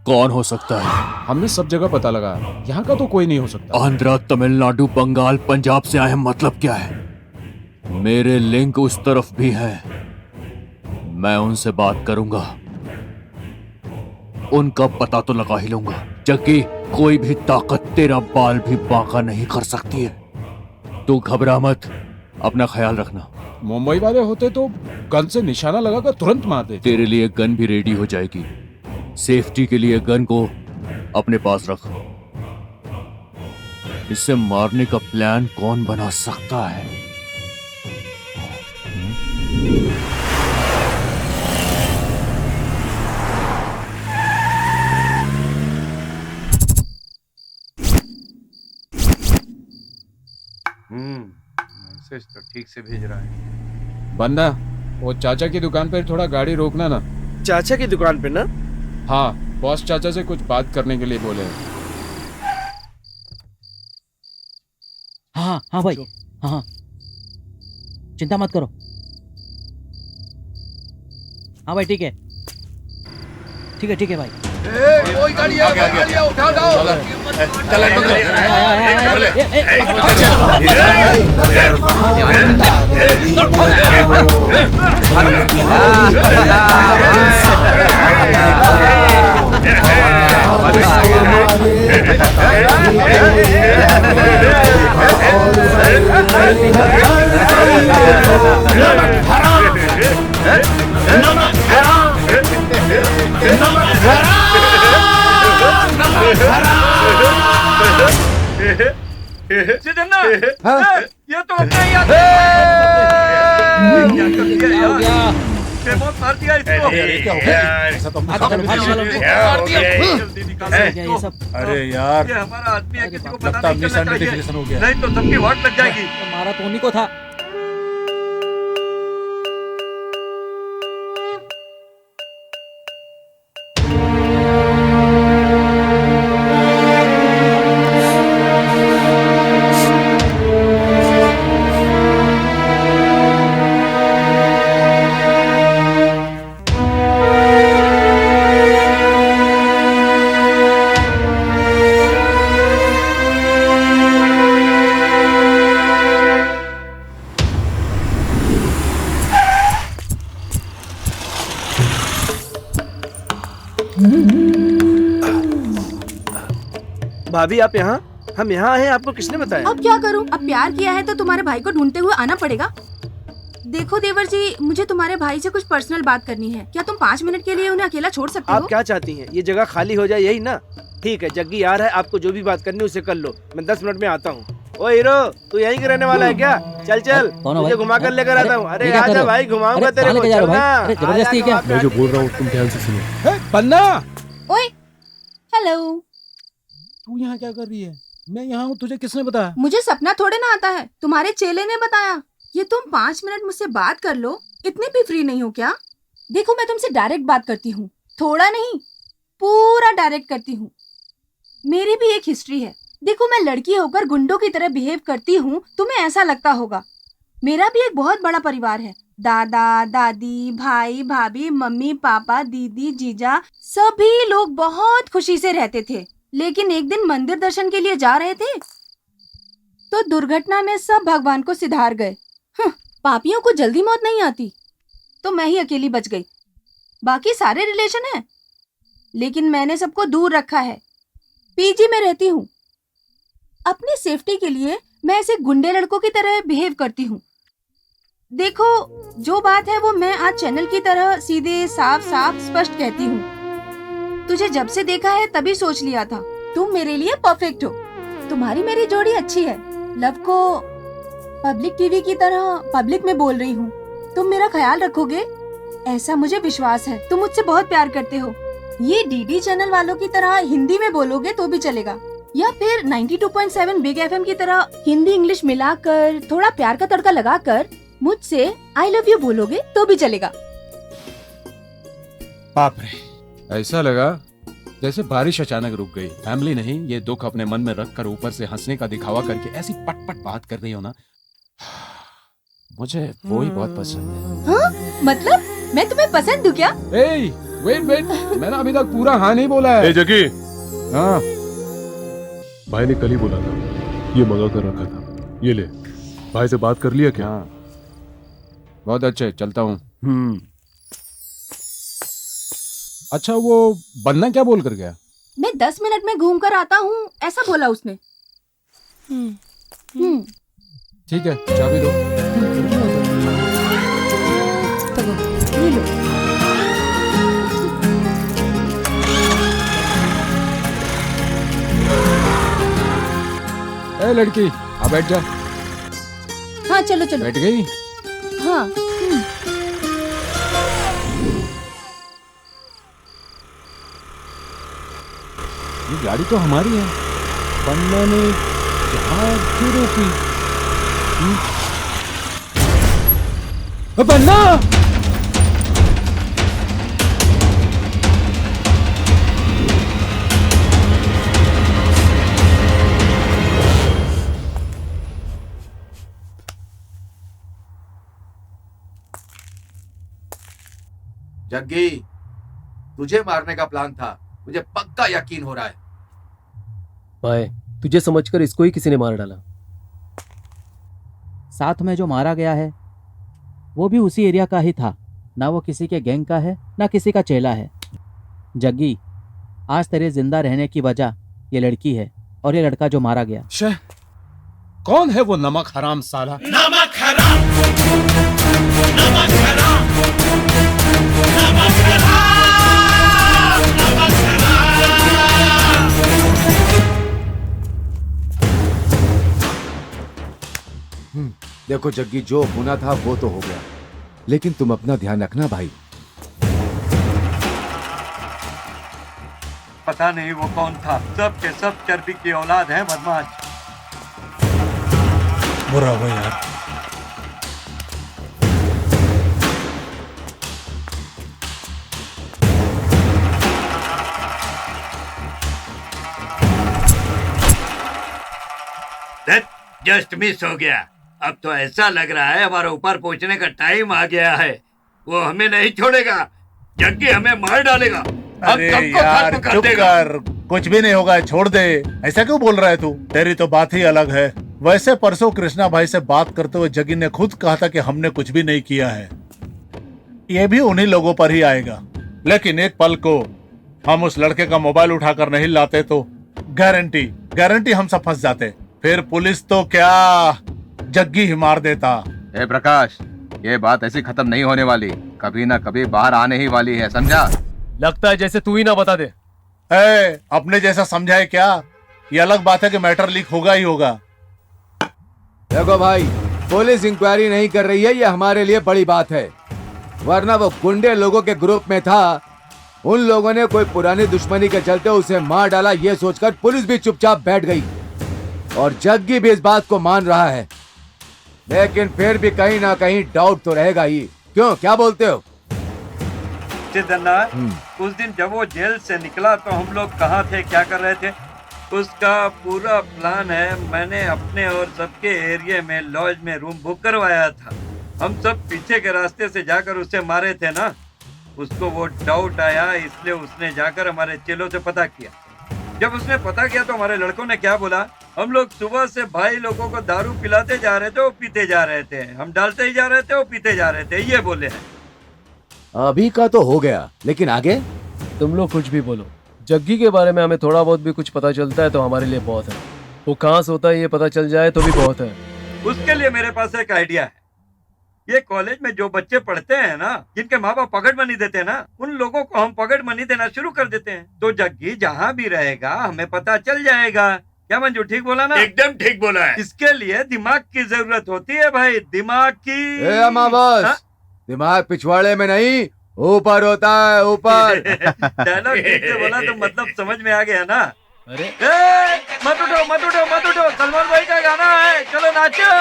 कौन हो सकता है? हमने सब जगह पता लगाया, यहाँ का तो कोई नहीं हो सकता। आंध्रा, तमिलनाडु, बंगाल, पंजाब से आए हैं, मतलब क्या है? मेरे लिंक उस तरफ भी है, मैं उनसे बात करूंगा, उनका पता तो लगा ही लूंगा। जग्गी, कोई भी ताकत तेरा बाल भी बांका नहीं कर सकती है। तू घबरा मत, अपना ख्याल रखना। मुंबई वाले होते तो गन से निशाना लगाकर तुरंत मार देते। तेरे लिए गन भी रेडी हो जाएगी। सेफ्टी के लिए गन को अपने पास रख। इससे मारने का प्लान कौन बना सकता है? मैसेज तो ठीक से भेज रहा है। बन्ना, वो चाचा की दुकान पर थोड़ा गाड़ी रोकना ना। चाचा की दुकान पे ना? हाँ, बॉस चाचा से कुछ बात करने के लिए बोले हैं। हाँ हाँ भाई, हाँ हाँ, चिंता मत करो। हाँ भाई ठीक है, ठीक है, ठीक है भाई। कोई गाड़ी आ गया, उठा दो। चल नमक सिद्धन्ना, ये तो अपना ही आदमी क्या कर दिया यार? ये बहुत मार दिया इसको। अरे यार, ये हमारा आदमी है, किसी को पता लगता नहीं चलना चाहिए। मिसअंडरस्टैंडिंग हो गया। नहीं तो सबकी वाट लग जाएगी। मारा तो उन्हीं को था। भाभी आप यहाँ? हम यहाँ आए हैं, आपको किसने बताया? अब क्या करूँ? अब प्यार किया है तो तुम्हारे भाई को ढूंढते हुए आना पड़ेगा। देखो देवर जी, मुझे तुम्हारे भाई से कुछ पर्सनल बात करनी है। क्या तुम 5 मिनट के लिए उन्हें अकेला छोड़ सकते हो? आप क्या चाहती हैं? ये जगह खाली हो जाए, यही ना? ठीक है, जग्गी आ रहा है, आपको जो भी बात करनी है उसे कर लो। मैं 10 मिनट में आता हूँ। ओ हीरो, तू यहीं के रहने वाला है क्या? चल चल, तुझे घुमा कर लेकर आता हूँ। अरे आजा भाई, घुमाऊंगा तेरे को। चलना। जबरदस्ती क्या? मैं जो बोल रहा हूँ तुम ध्यान से सुनो। पन्ना, ओए, हेलो। तू यहाँ क्या कर रही है? मैं यहाँ हूँ, तुझे किसने बताया? मुझे सपना थोड़े ना आता है, तुम्हारे चेले ने बताया। ये तुम 5 मिनट मुझसे बात कर लो, इतने भी फ्री नहीं हो क्या? देखो मैं तुमसे डायरेक्ट बात करती हूँ, थोड़ा नहीं पूरा डायरेक्ट करती हूँ। मेरी भी एक हिस्ट्री है। देखो मैं लड़की होकर गुंडों की तरह बिहेव करती हूँ, तुम्हें ऐसा लगता होगा। मेरा भी एक बहुत बड़ा परिवार है। दादा दादी, भाई भाभी, मम्मी पापा, दीदी जीजा, सभी लोग बहुत खुशी से रहते थे। लेकिन एक दिन मंदिर दर्शन के लिए जा रहे थे तो दुर्घटना में सब भगवान को सिधार गए। पापियों को जल्दी मौत नहीं आती, तो मैं ही अकेली बच गई। बाकी सारे रिलेशन हैं, लेकिन मैंने सबको दूर रखा है। पीजी में रहती हूँ। अपनी सेफ्टी के लिए मैं ऐसे गुंडे लड़कों की तरह बिहेव करती हूँ। देखो जो बात है वो मैं आज चैनल की तरह सीधे साफ साफ स्पष्ट कहती हूँ। तुझे जब से देखा है तभी सोच लिया था तुम मेरे लिए परफेक्ट हो। तुम्हारी मेरी जोड़ी अच्छी है। लव को पब्लिक टीवी की तरह पब्लिक में बोल रही हूँ। तुम मेरा ख्याल रखोगे, ऐसा मुझे विश्वास है। तुम मुझसे बहुत प्यार करते हो। ये डीडी चैनल वालों की तरह हिंदी में बोलोगे तो भी चलेगा, या फिर 92.7 बिग एफएम की तरह हिंदी इंग्लिश मिलाकर थोड़ा प्यार का तड़का लगाकर मुझसे आई लव यू बोलोगे तो भी चलेगा। बाप रे, ऐसा लगा जैसे बारिश अचानक रुक गई। फैमिली नहीं, ये दुख अपने मन में रखकर ऊपर से हंसने का दिखावा करके ऐसी पट-पट बात कर रही हो ना, मुझे वो ही बहुत पसंद है। हाँ? मतलब मैं तुम्हें पसंद हूँ क्या? वेट, मैंने अभी तक पूरा हाँ नहीं बोला है। जगी, हाँ भाई ने कल ही बोला था, ये मंगा कर रखा था, ये ले। भाई से बात कर लिया क्या? हाँ, बहुत अच्छे, चलता हूँ। अच्छा वो बन्ना क्या बोल कर गया? मैं 10 मिनट में घूम कर आता हूँ, ऐसा बोला उसने। ठीक है, चाबी दो। ये लो। ए लड़की, आ बैठ जा। हाँ चलो चलो। बैठ गई? हाँ। ये गाड़ी तो हमारी है। बन्ना ने यहाँ क्यों रोकी? बन्ना! जग्गी, तुझे मारने का प्लान था, मुझे पक्का यकीन हो रहा है। भाई तुझे समझकर इसको ही किसी ने मार डाला। साथ में जो मारा गया है वो भी उसी एरिया का ही था। ना वो किसी के गैंग का है ना किसी का चेला है। जग्गी, आज तेरे जिंदा रहने की वजह ये लड़की है और ये लड़का जो मारा गया। कौन है वो नमक हराम साला? नमक हराम, नमक हराम, नमक हराम, नमक हराम। देखो जग्गी, जो होना था वो तो हो गया, लेकिन तुम अपना ध्यान रखना भाई। पता नहीं वो कौन था, सब के सब चर्बी की औलाद है, बदमाश। बुरा हुआ यार। जस्ट मिस हो गया। अब तो ऐसा लग रहा है हमारे ऊपर पहुंचने का टाइम आ गया है। वो हमें नहीं छोड़ेगा, जग्गी हमें मार डालेगा। अरे यार चुप कर, कुछ भी नहीं होगा, छोड़ दे। ऐसा क्यों बोल रहा है तू? तेरी तो बात ही अलग है। वैसे परसों कृष्णा भाई से बात करते हुए जग्गी ने खुद कहा था कि हमने कुछ भी नहीं किया है। ये भी उन्हीं लोगों पर ही आएगा। लेकिन एक पल को हम उस लड़के का मोबाइल उठाकर नहीं लाते तो गारंटी हम सब फंस जाते। फिर पुलिस तो क्या, जग्गी ही मार देता। ए प्रकाश, ये बात ऐसी खत्म नहीं होने वाली, कभी ना कभी बाहर आने ही वाली है, समझा? लगता है जैसे तू ही ना बता दे। अपने जैसा समझा है क्या? ये अलग बात है कि मैटर लीक होगा ही होगा। देखो भाई, पुलिस इंक्वायरी नहीं कर रही है, ये हमारे लिए बड़ी बात है। वरना वो गुंडे लोगों के ग्रुप में था, उन लोगों ने कोई पुरानी दुश्मनी के चलते उसे मार डाला, ये सोचकर पुलिस भी चुपचाप बैठ गई और जग्गी भी इस बात को मान रहा है। लेकिन फिर भी कहीं ना कहीं डाउट तो रहेगा ही। क्यों, क्या बोलते हो? उस दिन जब वो जेल से निकला तो हम लोग कहाँ थे, क्या कर रहे थे? उसका पूरा प्लान है। मैंने अपने और सबके एरिया में लॉज में रूम बुक करवाया था। हम सब पीछे के रास्ते से जाकर उसे मारे थे ना। उसको वो डाउट आया, इसलिए उसने जाकर हमारे चेलों से पता किया। जब उसने पता किया तो हमारे लड़कों ने क्या बोला, हम लोग सुबह से भाई लोगों को दारू पिलाते जा रहे थे, वो पीते जा रहे थे, हम डालते ही जा रहे थे, वो पीते जा रहे थे, ये बोले हैं। अभी का तो हो गया, लेकिन आगे? तुम लोग कुछ भी बोलो, जग्गी के बारे में हमें थोड़ा बहुत भी कुछ पता चलता है तो हमारे लिए बहुत है। वो कहाँ से होता है ये पता चल जाए तो भी बहुत है। उसके लिए मेरे पास एक आइडिया है। ये कॉलेज में जो बच्चे पढ़ते हैं ना, जिनके माँ बाप पॉकेट मनी देते हैं ना, उन लोगों को हम पॉकेट मनी देना शुरू कर देते हैं। तो जग्गी जहाँ भी रहेगा हमें पता चल जाएगा। क्या मंजू, ठीक बोला ना? एकदम ठीक बोला है। इसके लिए दिमाग की जरूरत होती है भाई, दिमाग की। बस दिमाग पिछवाड़े में नहीं, ऊपर होता है, ऊपर। डायलॉग ठीक से बोला तो मतलब समझ में आ गया ना? अरे मत उठो मत उठो मत उठो, सलमान भाई का गाना है, चलो नाचो।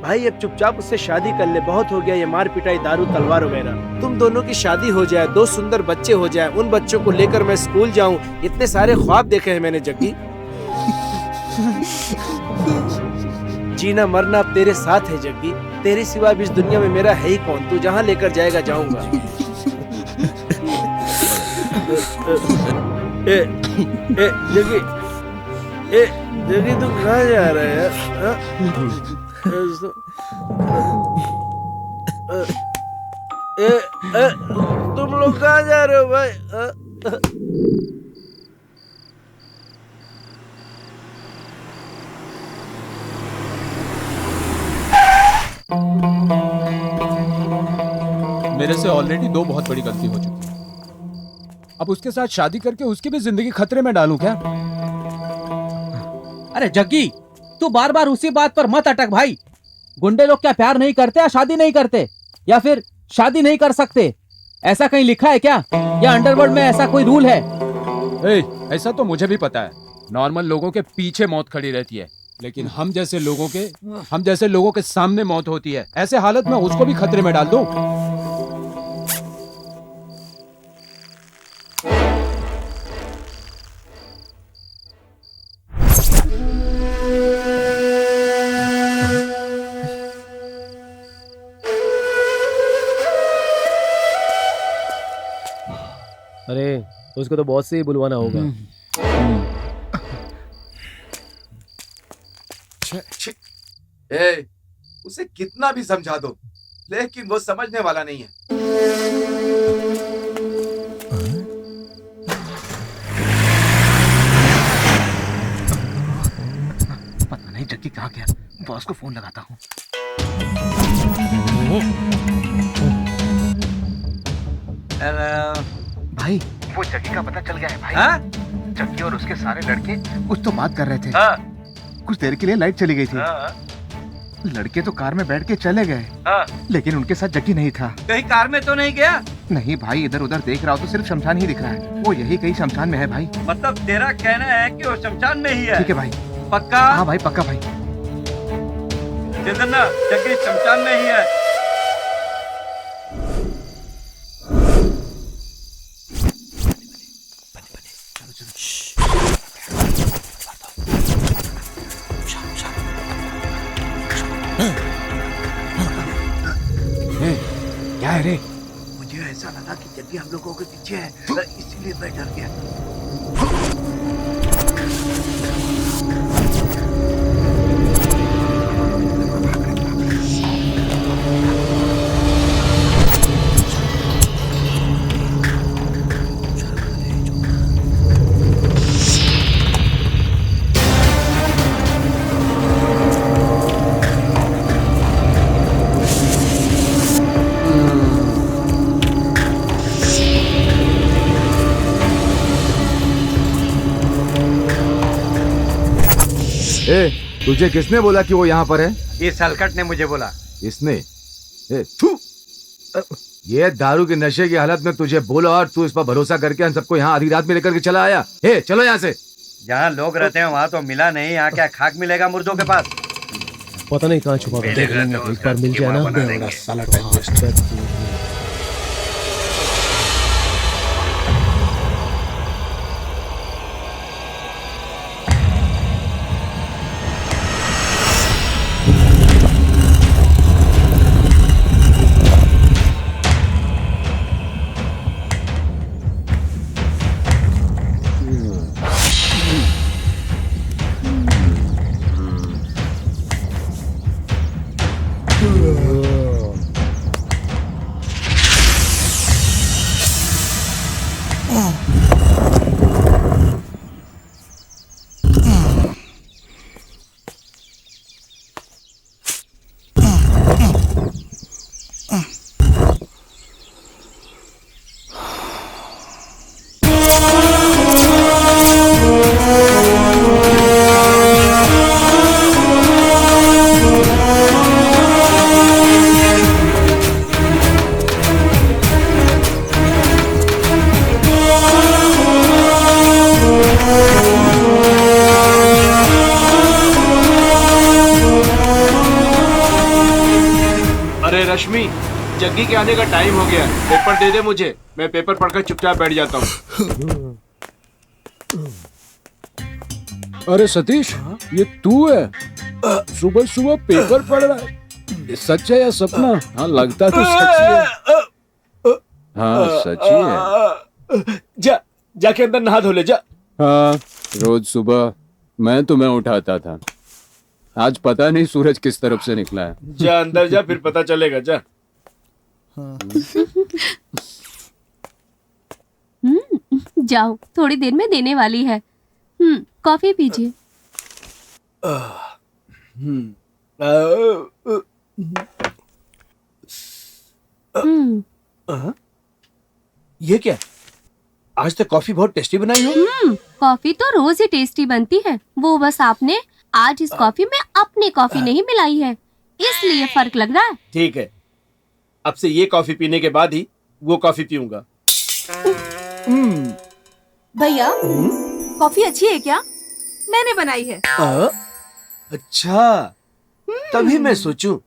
भाई अब चुपचाप उससे शादी कर ले, बहुत हो गया ये मार पिटाई, दारू तलवार वगैरह। तुम दोनों की शादी हो जाए, 2 सुंदर बच्चे हो जाए, उन बच्चों को लेकर मैं स्कूल जाऊं, इतने सारे ख्वाब देखे हैं मैंने जग्गी। जीना मरना अब तेरे साथ है जग्गी, तेरे सिवा भी इस दुनिया में मेरा है ही कौन। तू जहाँ लेकर जाएगा जाऊंगा। जग्गी, जग्गी तू कहाँ जा रहा है यार? तुम लोग कहाँ जा रहे हो भाई? मेरे से ऑलरेडी 2 बहुत बड़ी गलती हो चुकी है। अब उसके साथ शादी करके उसकी भी जिंदगी खतरे में डालूं क्या? अरे जग्गी, तू बार बार उसी बात पर मत अटक भाई। गुंडे लोग क्या प्यार नहीं करते या शादी नहीं करते, या फिर शादी नहीं कर सकते? ऐसा कहीं लिखा है क्या, या अंडरवर्ल्ड में ऐसा कोई रूल है? ऐसा तो मुझे भी पता है, नॉर्मल लोगों के पीछे मौत खड़ी रहती है, लेकिन हम जैसे लोगों के सामने मौत होती है। ऐसे हालत में उसको भी खतरे में डाल दो। अरे उसको तो बहुत से ही बुलवाना होगा। उसे कितना भी समझा दो, लेकिन वो समझने वाला नहीं है। पता नहीं जग्गी कहाँ गया? बॉस को फोन लगाता हूँ। हेलो भाई, वो जग्गी का पता चल गया है भाई। हाँ? जग्गी और उसके सारे लड़के कुछ तो बात कर रहे थे। हाँ? कुछ देर के लिए लाइट चली गई थी। हाँ? लड़के तो कार में बैठ के चले गए, हाँ? लेकिन उनके साथ जग्गी नहीं था। कहीं कार में तो नहीं गया? नहीं भाई, इधर उधर देख रहा हो तो सिर्फ शमशान ही दिख रहा है। वो यही कहीं शमशान में है भाई। मतलब तेरा कहना है कि वो शमशान में ही है? ठीक है भाई। पक्का? हाँ भाई, पक्का भाई। ना जग्गी शमशान में ही है। क्या है रे? मुझे ऐसा लगा कि जग्गी हम लोगों के पीछे है, इसीलिए मैं डर गया। ए, तुझे किसने बोला कि वो यहाँ पर है? ये सलकट ने मुझे बोला। इसने? ए, थू! ये दारू के नशे की हालत में तुझे बोला और तू इस पर भरोसा करके हम सबको यहाँ आधी रात में लेकर के चला आया। ए, चलो यहाँ से। जहाँ लोग रहते हैं वहाँ तो मिला नहीं, यहाँ क्या खाक मिलेगा मुर्दों के पास? पता नहीं कहाँ छुपा देख लेंगे, एक बार मिल जाए ना। साला टाइम वेस्ट। रश्मि, जग्गी के आने का टाइम हो गया। पेपर दे दे मुझे, मैं पेपर पढ़कर चुपचाप बैठ जाता हूँ। अरे सतीश, ये तू है? सुबह सुबह पेपर पढ़ रहा है? ये सच है या सपना? हाँ, लगता तो सच है। हाँ, सच ही है। जाके अंदर नहा धो ले जा। हाँ, रोज सुबह मैं तुम्हें उठाता था। आज पता नहीं सूरज किस तरफ से निकला है। जा अंदर जा, फिर पता चलेगा। जा। जाओ, थोड़ी देर में देने वाली है। कॉफी पीजिए। ये क्या? आज तो कॉफी बहुत टेस्टी बनाई हो। कॉफी तो रोज ही टेस्टी बनती है, वो बस आपने आज इस कॉफी में अपनी कॉफी नहीं मिलाई है, इसलिए फर्क लग रहा है। ठीक है, अब से ये कॉफी पीने के बाद ही वो कॉफी पीऊंगा। भैया, कॉफी अच्छी है क्या? मैंने बनाई है। अच्छा, तभी मैं सोचूं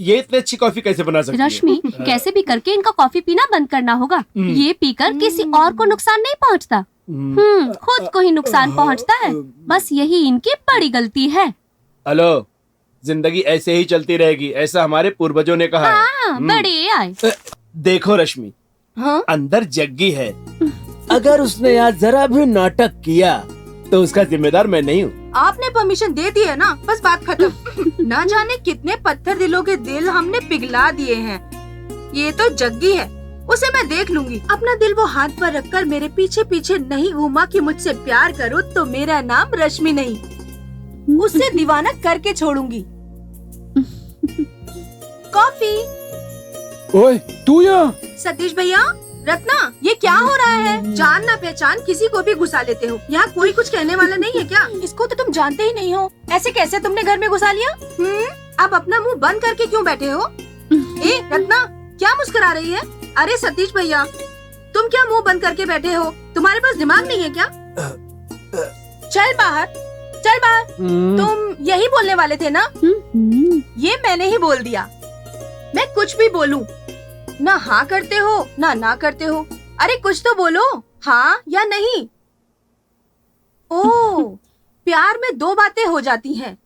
ये इतनी अच्छी कॉफी कैसे बना सकती है। रश्मि, कैसे भी करके इनका कॉफी पीना बंद करना होगा। ये पीकर किसी और को नुकसान नहीं पहुंचता, खुद को ही नुकसान पहुंचता है। बस यही इनकी बड़ी गलती है। हेलो, जिंदगी ऐसे ही चलती रहेगी, ऐसा हमारे पूर्वजों ने कहा है। बड़े आए। देखो रश्मि, हाँ? अंदर जग्गी है। अगर उसने आज जरा भी नाटक किया तो उसका जिम्मेदार मैं नहीं हूँ। आपने परमिशन दे दी है ना, बस बात खत्म। ना जाने कितने पत्थर दिलों के दिल हमने पिघला दिए हैं। ये तो जग्गी है, उसे मैं देख लूंगी। अपना दिल वो हाथ पर रखकर मेरे पीछे पीछे नहीं घूमा कि मुझसे प्यार करो तो मेरा नाम रश्मि नहीं। उससे दीवाना करके छोड़ूंगी। कॉफी। ओए तू यहाँ? सतीश भैया, रत्ना, ये क्या हो रहा है? जान ना पहचान किसी को भी घुसा लेते हो। यहाँ कोई कुछ कहने वाला नहीं है क्या? इसको तो तुम जानते ही नहीं हो, ऐसे कैसे तुमने घर में घुसा लिया? अब अपना मुंह बंद करके क्यों बैठे हो? ए रत्ना, क्या मुस्कुरा रही है? अरे सतीश भैया, तुम क्या मुंह बंद करके बैठे हो? तुम्हारे पास दिमाग नहीं है क्या? चल बाहर, चल बाहर। तुम यही बोलने वाले थे ना? ये मैंने ही बोल दिया। मैं कुछ भी बोलूं, ना हाँ करते हो ना करते हो। अरे कुछ तो बोलो, हाँ या नहीं। ओह, प्यार में दो बातें हो जाती हैं।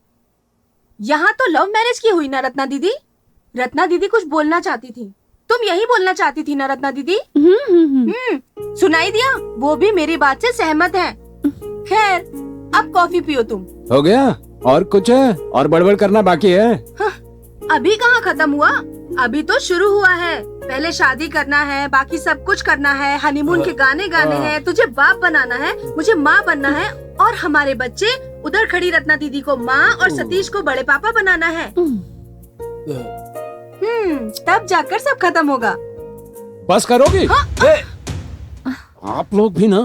यहाँ तो लव मैरिज की हुई ना रत्ना दीदी? रत्ना दीदी कुछ बोलना चाहती थी, तुम यही बोलना चाहती थी ना रत्ना दीदी? सुनाई दिया? वो भी मेरी बात से सहमत है। खैर, अब कॉफी पियो तुम। हो गया? और कुछ है? और बड़बड़ करना बाकी है? अभी कहाँ खत्म हुआ, अभी तो शुरू हुआ है। पहले शादी करना है, बाकी सब कुछ करना है, हनीमून के गाने गाने हैं, तुझे बाप बनाना है, मुझे माँ बनना है, और हमारे बच्चे उधर खड़ी रत्ना दीदी को माँ और सतीश को बड़े पापा बनाना है। तब जाकर सब खत्म होगा। बस करोगी? आप लोग भी ना।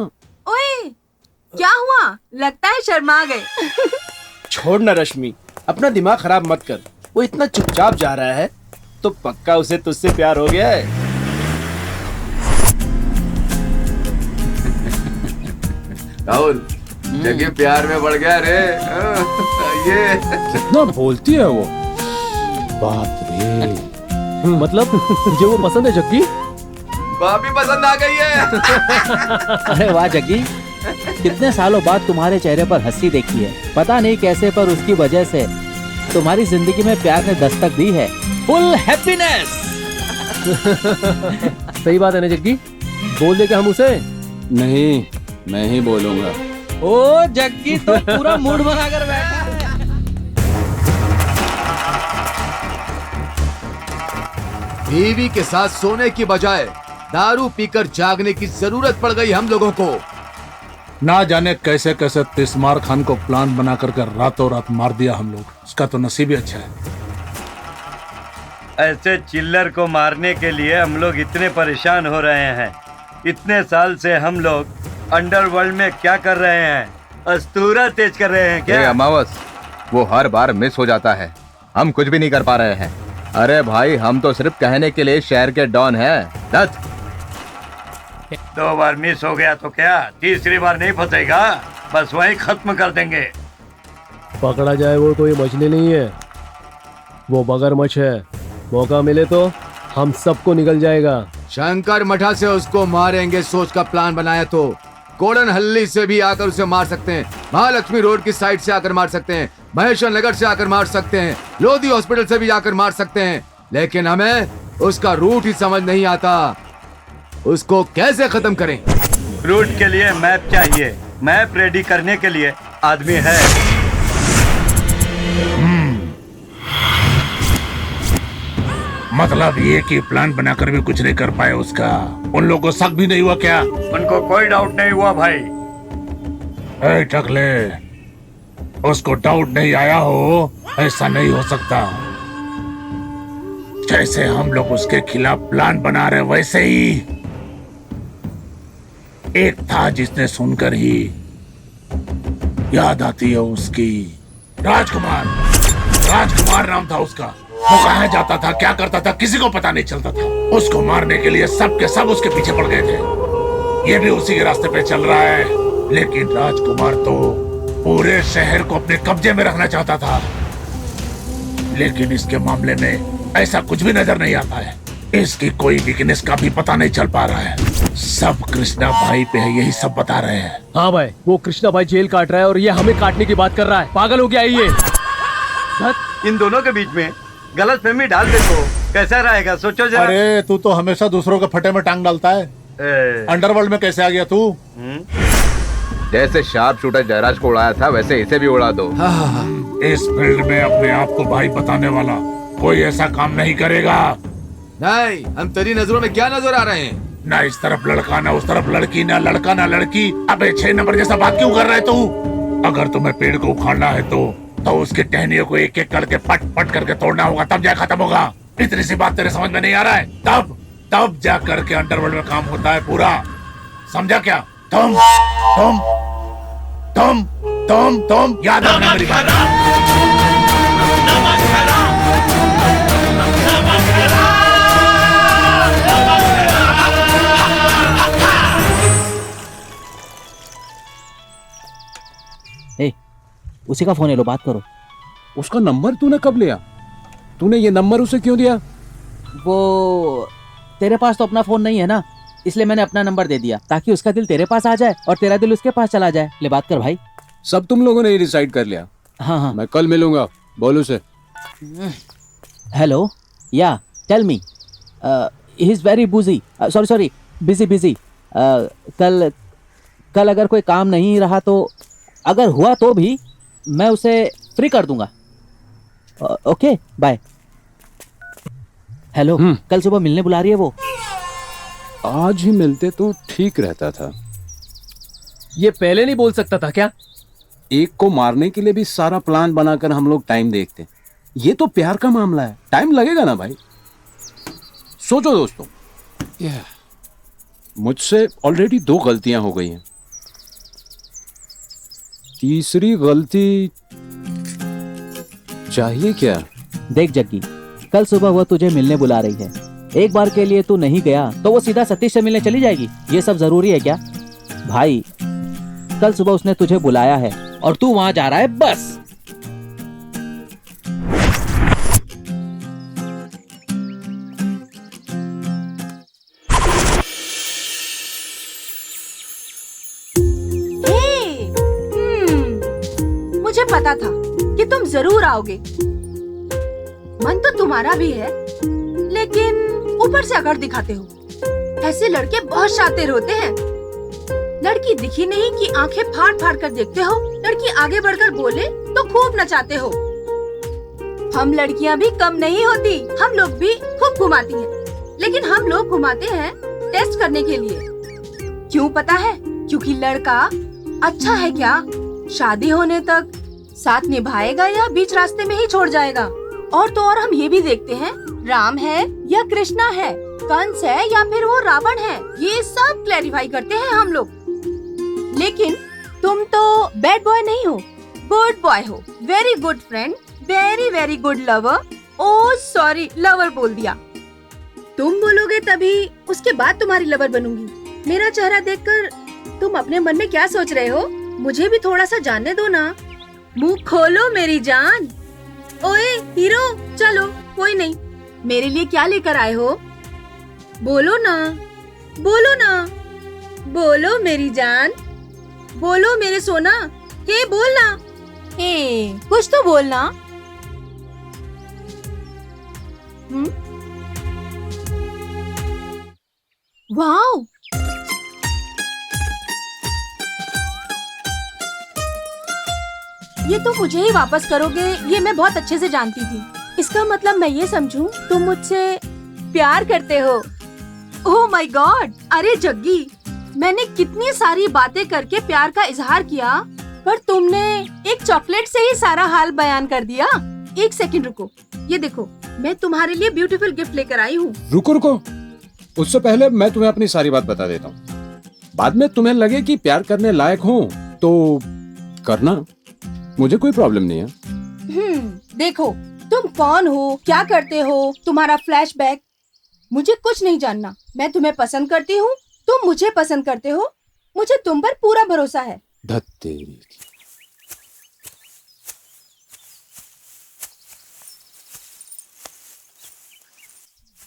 ओए, क्या हुआ? लगता है शर्मा गए। छोड़ ना रश्मि, अपना दिमाग खराब मत कर। वो इतना चुपचाप जा रहा है तो पक्का उसे तुझसे प्यार हो गया है। राहुल, जगह प्यार में बढ़ गया रे। ये कितना बोलती है वो। बाप रे। मतलब तुझे वो पसंद है जग्गी? भाभी पसंद आ गई है। अरे वाह जग्गी, कितने सालों बाद तुम्हारे चेहरे पर हंसी देखी है। पता नहीं कैसे, पर उसकी वजह से तुम्हारी जिंदगी में प्यार ने दस्तक दी है। Full happiness. सही बात है ना जग्गी? बोल दे क्या हम उसे? नहीं, मैं ही बोलूंगा। ओ जग्गी तो पूरा मूड बनाकर बैठा है। बीवी के साथ सोने की बजाय दारू पीकर जागने की जरूरत पड़ गई हम लोगों को। ना जाने कैसे कैसे तिस्मार खान को प्लान बना कर रातों रात मार दिया हम लोग। उसका तो नसीब ही अच्छा है। ऐसे चिल्लर को मारने के लिए हम लोग इतने परेशान हो रहे हैं। इतने साल से हम लोग अंडरवर्ल्ड में क्या कर रहे हैं? अस्तूरा तेज कर रहे हैं क्या? अमावस, वो हर बार मिस हो जाता है, हम कुछ भी नहीं कर पा रहे हैं। अरे भाई, हम तो सिर्फ कहने के लिए शहर के डॉन हैं। दत्त, 2 बार मिस हो गया तो क्या तीसरी बार नहीं फंसेगा? बस वही खत्म कर देंगे। पकड़ा जाए वो तो ये मछली नहीं है, वो मगरमच्छ है। मौका मिले तो हम सबको निकल जाएगा। शंकर मठा से उसको मारेंगे सोच का प्लान बनाया तो गोल्डन हल्ली से भी आकर उसे मार सकते हैं, महालक्ष्मी रोड की साइड से आकर मार सकते हैं, महेश्वर नगर से आकर मार सकते हैं, लोधी हॉस्पिटल से भी आकर मार सकते हैं, लेकिन हमें उसका रूट ही समझ नहीं आता। उसको कैसे खत्म करें? रूट के लिए मैप चाहिए। मैप रेडी करने के लिए आदमी है। मतलब ये कि प्लान बनाकर भी कुछ नहीं कर पाए उसका। उन लोगों को शक भी नहीं हुआ क्या? उनको कोई डाउट नहीं हुआ भाई। ए टकले, उसको डाउट नहीं आया हो? ऐसा नहीं हो सकता। जैसे हम लोग उसके खिलाफ प्लान बना रहे वैसे ही एक था जिसने सुनकर ही याद आती है उसकी। राजकुमार, राजकुमार नाम था उसका। वो कहाँ जाता था, क्या करता था, किसी को पता नहीं चलता था। उसको मारने के लिए सब के सब उसके पीछे पड़ गए थे। ये भी उसी के रास्ते पे चल रहा है। लेकिन राजकुमार तो पूरे शहर को अपने कब्जे में रखना चाहता था। लेकिन इसके मामले में ऐसा कुछ भी नजर नहीं आता है। इसकी कोई वीकनेस का भी पता नहीं चल पा रहा है। सब कृष्णा भाई पे है, यही सब बता रहे हैं। हाँ भाई, वो कृष्णा भाई जेल काट रहा है और ये हमें काटने की बात कर रहा है। पागल हो गया है ये। इन दोनों के बीच में गलत फहमी डाल दे तो कैसा रहेगा? सोचो जरा। अरे तू तो हमेशा दूसरों के फटे में टांग डालता है। अंडरवर्ल्ड में कैसे आ गया तू? जैसे शार्प शूटर जयराज को उड़ाया था वैसे इसे भी उड़ा दो। इस फील्ड में अपने आप को भाई बताने वाला कोई ऐसा काम नहीं करेगा। नहीं, हम तेरी नजरों में क्या नजर आ रहे हैं? ना इस तरफ लड़का, ना उस तरफ लड़की, ना लड़का ना लड़की। अबे 6 नंबर जैसा बात क्यों कर रहे तू? अगर तुम्हें पेड़ को उखाड़ना है तो तो उसकी टहनियों को एक एक करके पट पट करके तोड़ना होगा, तब जा खत्म होगा। इतनी सी बात तेरे समझ में नहीं आ रहा है? तब जा करके अंडरवर्ल्ड में काम होता है पूरा, समझा क्या? तुम याद रखना मेरी बात। ए, उसी का फोन है, लो बात करो। उसका नंबर तूने कब लिया? तूने ये नंबर उसे क्यों दिया? वो तेरे पास तो अपना फोन नहीं है ना, इसलिए मैंने अपना नंबर दे दिया ताकि उसका दिल तेरे पास आ जाए और तेरा दिल उसके पास चला जाए। ले बात कर भाई। सब तुम लोगों ने डिसाइड कर लिया? हाँ। मैं कल मिलूंगा, बोल उसे। Hello, yeah tell me. He is very busy, sorry busy. कल अगर कोई काम नहीं रहा तो, अगर हुआ तो भी मैं उसे फ्री कर दूंगा। Okay bye. हेलो, कल सुबह मिलने बुला रही है वो। आज ही मिलते तो ठीक रहता था। ये पहले नहीं बोल सकता था क्या? एक को मारने के लिए भी सारा प्लान बनाकर हम लोग टाइम देखते। ये तो प्यार का मामला है, टाइम लगेगा ना भाई। सोचो दोस्तों, मुझसे ऑलरेडी 2 गलतियां हो गई हैं। तीसरी गलती चाहिए क्या? देख जग्गी, कल सुबह वो तुझे मिलने बुला रही है। एक बार के लिए तू नहीं गया तो वो सीधा सतीश से मिलने चली जाएगी। ये सब जरूरी है क्या भाई? कल सुबह उसने तुझे बुलाया है और तू वहां जा रहा है, बस। मुझे पता था कि तुम जरूर आओगे। मन तो तुम्हारा भी है, लेकिन ऊपर से अकड़ दिखाते हो। ऐसे लड़के बहुत शातिर होते हैं। लड़की दिखी नहीं कि आंखें फाड़ फाड़ कर देखते हो, लड़की आगे बढ़कर बोले तो खूब नचाते हो। हम लड़कियां भी कम नहीं होती, हम लोग भी खूब घुमाती हैं। लेकिन हम लोग घुमाते हैं टेस्ट करने के लिए। क्यों पता है? क्योंकि लड़का अच्छा है क्या, शादी होने तक साथ निभाएगा या बीच रास्ते में ही छोड़ जाएगा। और तो और हम ये भी देखते हैं, राम है या कृष्णा है, कंस है या फिर वो रावण है, ये सब क्लैरिफाई करते हैं हम लोग। लेकिन तुम तो बैड बॉय नहीं हो, गुड बॉय हो। Very good friend, very very good lover. Oh sorry, lover बोल दिया। तुम बोलोगे तभी उसके बाद तुम्हारी लवर बनूंगी। मेरा चेहरा देखकर तुम अपने मन में क्या सोच रहे हो? मुझे भी थोड़ा सा जानने दो ना। मुंह खोलो मेरी जान। ओए हीरो, चलो कोई नहीं, मेरे लिए क्या लेकर आए हो? बोलो ना, बोलो ना, बोलो मेरी जान, बोलो मेरे सोना। हे बोलना, हे कुछ तो बोलना। वाओ, ये तो मुझे ही वापस करोगे, ये मैं बहुत अच्छे से जानती थी। इसका मतलब मैं ये समझूं तुम मुझसे प्यार करते हो। ओह माय गॉड, अरे जग्गी, मैंने कितनी सारी बातें करके प्यार का इजहार किया, पर तुमने एक चॉकलेट से ही सारा हाल बयान कर दिया। एक सेकंड रुको, ये देखो मैं तुम्हारे लिए ब्यूटीफुल गिफ्ट लेकर आई हूँ। रुको, उससे पहले मैं तुम्हें अपनी सारी बात बता देता हूँ। बाद में तुम्हें लगे कि प्यार करने लायक हो तो करना, मुझे कोई प्रॉब्लम नहीं है। देखो तुम कौन हो, क्या करते हो, तुम्हारा फ्लैशबैक, मुझे कुछ नहीं जानना। मैं तुम्हें पसंद करती हूँ, तुम मुझे पसंद करते हो, मुझे तुम पर पूरा भरोसा है। धत्तेरी।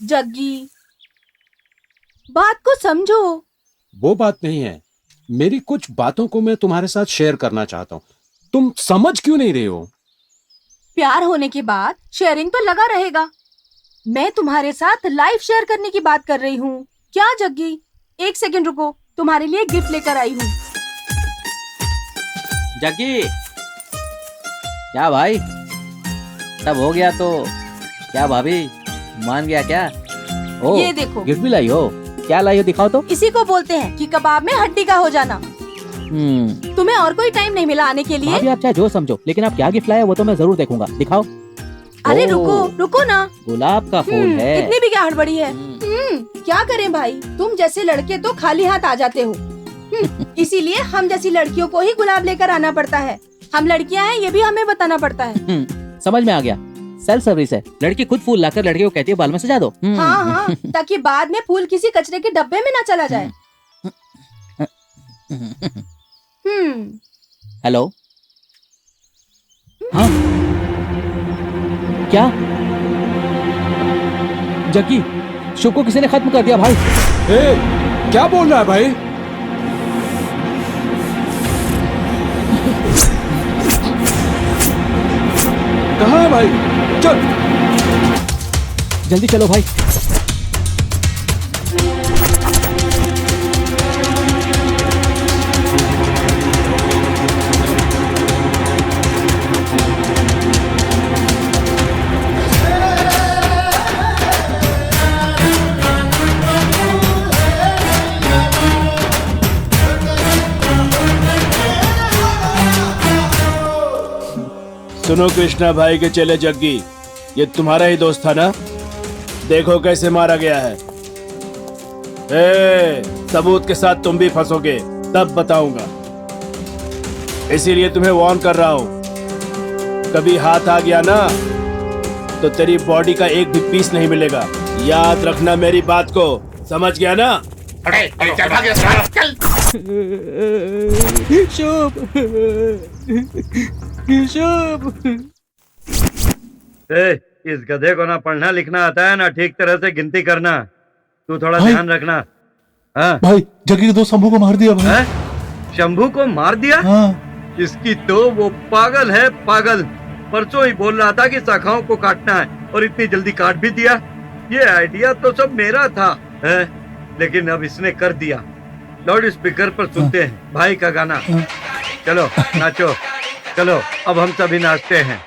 जग्गी, बात को समझो। वो बात नहीं है, मेरी कुछ बातों को मैं तुम्हारे साथ शेयर करना चाहता हूँ। तुम समझ क्यों नहीं रहे हो? प्यार होने के बाद शेयरिंग तो लगा रहेगा। मैं तुम्हारे साथ लाइफ शेयर करने की बात कर रही हूँ। क्या जग्गी, एक सेकंड रुको, तुम्हारे लिए गिफ्ट लेकर आई हूँ। जग्गी, क्या भाई, तब हो गया तो क्या भाभी मान गया क्या? ओ, ये देखो, गिफ्ट भी लाई हो। क्या लाई हो, दिखाओ तो। इसी को बोलते हैं कि कबाब में हड्डी का हो जाना। तुम्हें और कोई टाइम नहीं मिला आने के लिए? भाभी आप चाहे जो समझो, लेकिन आप क्या गिफ्ट लाए वो तो मैं जरूर देखूंगा। दिखाओ। अरे ओह, रुको रुको ना। गुलाब का फूल है। इतनी भी क्या हड़बड़ी है? क्या करें भाई, तुम जैसे लड़के तो खाली हाथ आ जाते हो। इसीलिए हम जैसी लड़कियों को ही गुलाब लेकर आना पड़ता है। हम लड़कियां हैं ये भी हमें बताना पड़ता है। समझ में आ गया, सेल्फ सर्विस है। लड़की खुद फूल लाकर लड़के को कहती है बाल में सजा दो। हाँ हाँ, ताकि बाद में फूल किसी कचरे के डब्बे में ना चला जाए। हेलो। हाँ क्या जग्गी, शुभ को किसी ने खत्म कर दिया भाई। क्या बोल रहा है भाई? कहाँ है भाई? चल जल्दी चलो भाई। सुनो कृष्णा भाई के चेले जग्गी, ये तुम्हारा ही दोस्त था ना? देखो कैसे मारा गया है। सबूत के साथ तुम भी फंसोगे तब बताऊंगा। इसीलिए तुम्हें वार्न कर रहा हूं, कभी हाथ आ गया ना तो तेरी बॉडी का एक भी पीस नहीं मिलेगा। याद रखना मेरी बात को, समझ गया ना? अरे चल भाग यहाँ से, चल। शुभ इस गधे को ना पढ़ना लिखना आता है ना ठीक तरह से गिनती करना। तू थोड़ा ध्यान रखना। हाँ भाई, जग्गी के दोस्त शंभू को मार दिया भाई। शंभू को मार दिया? हाँ। इसकी तो वो पागल है, पागल। परसों ही बोल रहा था कि शाखाओं को काटना है और इतनी जल्दी काट भी दिया। ये आइडिया तो सब मेरा था है? लेकिन अब इसने कर दिया। लाउड स्पीकर पर सुनते हैं भाई का गाना। चलो नाचो, चलो अब हम सभी नाचते हैं।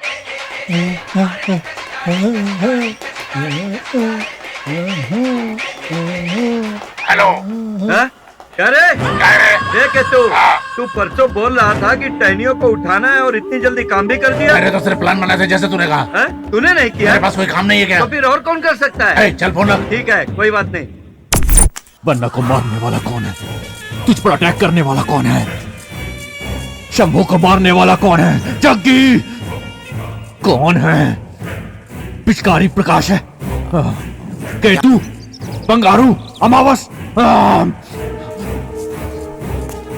हेलो। क्या रे? देख तू परसों बोल रहा था कि टहनियों को उठाना है और इतनी जल्दी काम भी कर दिया। मैंने तो सिर्फ प्लान बनाया था जैसे तूने कहा। तूने नहीं किया? मेरे पास कोई काम नहीं है क्या? तो फिर और कौन कर सकता है? चल फोन रख। ठीक है, कोई बात नहीं। बन्ना को मारने वाला कौन है? तुझ पर अटैक करने वाला कौन है? शंभू को मारने वाला कौन है? जग्गी कौन है? पिचकारी प्रकाश है? केतु, बंगारू, अमावस?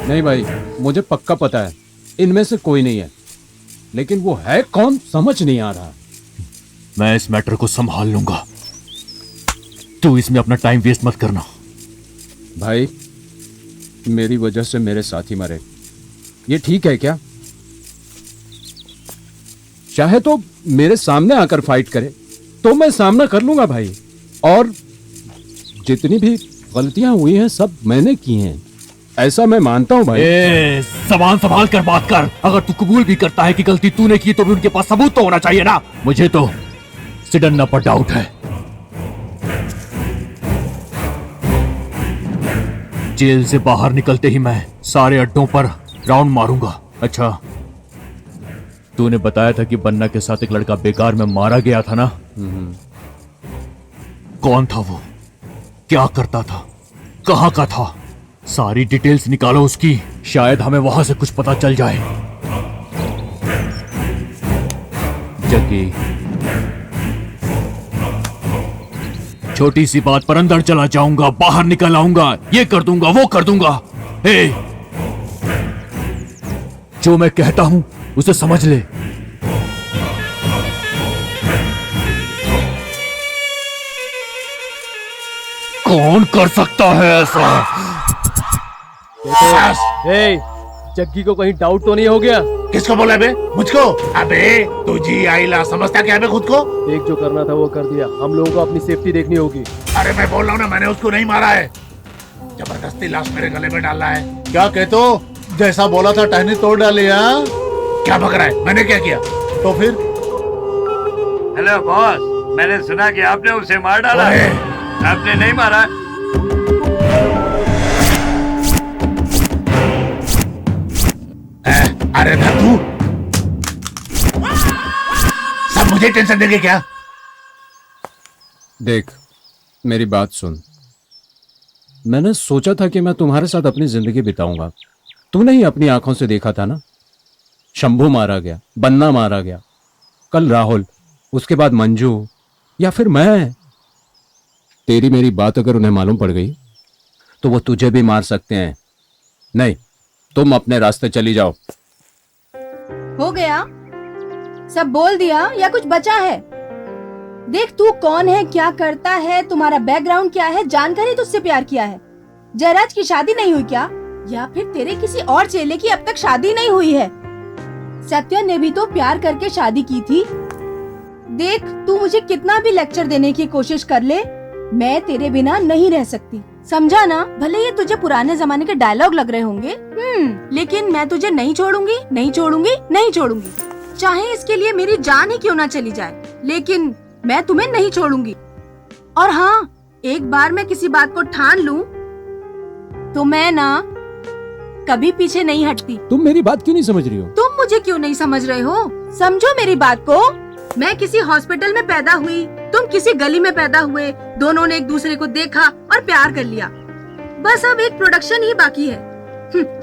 नहीं भाई, मुझे पक्का पता है इनमें से कोई नहीं है, लेकिन वो है कौन समझ नहीं आ रहा। मैं इस मैटर को संभाल लूंगा, तू इसमें अपना टाइम वेस्ट मत करना। भाई, मेरी वजह से मेरे साथी मरे, ये ठीक है क्या? चाहे तो मेरे सामने आकर फाइट करे तो मैं सामना कर लूंगा भाई, और जितनी भी गलतियां हुई हैं सब मैंने की हैं, ऐसा मैं मानता हूं भाई। जबान संभाल कर बात कर। अगर तू कबूल भी करता है कि गलती तूने की तो भी उनके पास सबूत तो होना चाहिए ना। मुझे तो सिडन्ना पर डाउट है। जेल से बाहर निकलते ही मैं सारे अड्डों पर राउंड मारूंगा। अच्छा, तूने बताया था कि बन्ना के साथ एक लड़का बेकार में मारा गया था ना? कौन था वो? क्या करता था? कहाँ का था? सारी डिटेल्स निकालो उसकी, शायद हमें वहां से कुछ पता चल जाए। जग्गी, छोटी सी बात पर अंदर चला जाऊंगा, बाहर निकल आऊंगा, ये कर दूंगा, वो कर दूंगा। हे, जो मैं कहता हूं उसे समझ ले। कौन कर सकता है ऐसा? जग्गी को कहीं डाउट तो नहीं हो गया? किसको बोला बे? मुझको? अबे तुझी आईला समझता क्या बे खुद को? एक जो करना था वो कर दिया, हम लोगों को अपनी सेफ्टी देखनी होगी। अरे मैं बोल रहा हूँ ना, मैंने उसको नहीं मारा है, जबरदस्ती लाश मेरे गले में डाला है। क्या कहते हो? जैसा बोला था टहनी तोड़ डाली। क्या बक रहा है? मैंने क्या किया? तो फिर? हेलो बॉस, मैंने सुना कि आपने उसे मार डाला है। आपने नहीं मारा? अरे धर तू सब मुझे टेंशन देंगे क्या? देख मेरी बात सुन, मैंने सोचा था कि मैं तुम्हारे साथ अपनी जिंदगी बिताऊंगा। तूने ही अपनी आंखों से देखा था ना, शंभू मारा गया, बन्ना मारा गया, कल राहुल, उसके बाद मंजू, या फिर मैं। तेरी मेरी बात अगर उन्हें मालूम पड़ गई तो वो तुझे भी मार सकते हैं। नहीं, तुम अपने रास्ते चली जाओ। हो गया? सब बोल दिया या कुछ बचा है? देख तू कौन है, क्या करता है, तुम्हारा बैकग्राउंड क्या है, जानकर ही तुझसे प्यार किया है। जयराज की शादी नहीं हुई क्या? या फिर तेरे किसी और चेले की अब तक शादी नहीं हुई है? सत्या ने भी तो प्यार करके शादी की थी। देख तू मुझे कितना भी लेक्चर देने की कोशिश कर ले, मैं तेरे बिना नहीं रह सकती, समझा ना? भले ये तुझे पुराने जमाने के डायलॉग लग रहे होंगे, लेकिन मैं तुझे नहीं छोड़ूंगी, नहीं छोड़ूंगी, नहीं छोड़ूंगी, चाहे इसके लिए मेरी जान ही क्यों ना चली जाए, लेकिन मैं तुम्हें नहीं छोड़ूंगी। और हाँ, एक बार मैं किसी बात को ठान लूं तो मैं ना कभी पीछे नहीं हटती। तुम मेरी बात क्यों नहीं समझ रही हो? तुम मुझे क्यों नहीं समझ रहे हो? समझो मेरी बात को। मैं किसी हॉस्पिटल में पैदा हुई, तुम किसी गली में पैदा हुए, दोनों ने एक दूसरे को देखा और प्यार कर लिया। बस अब एक प्रोडक्शन ही बाकी है।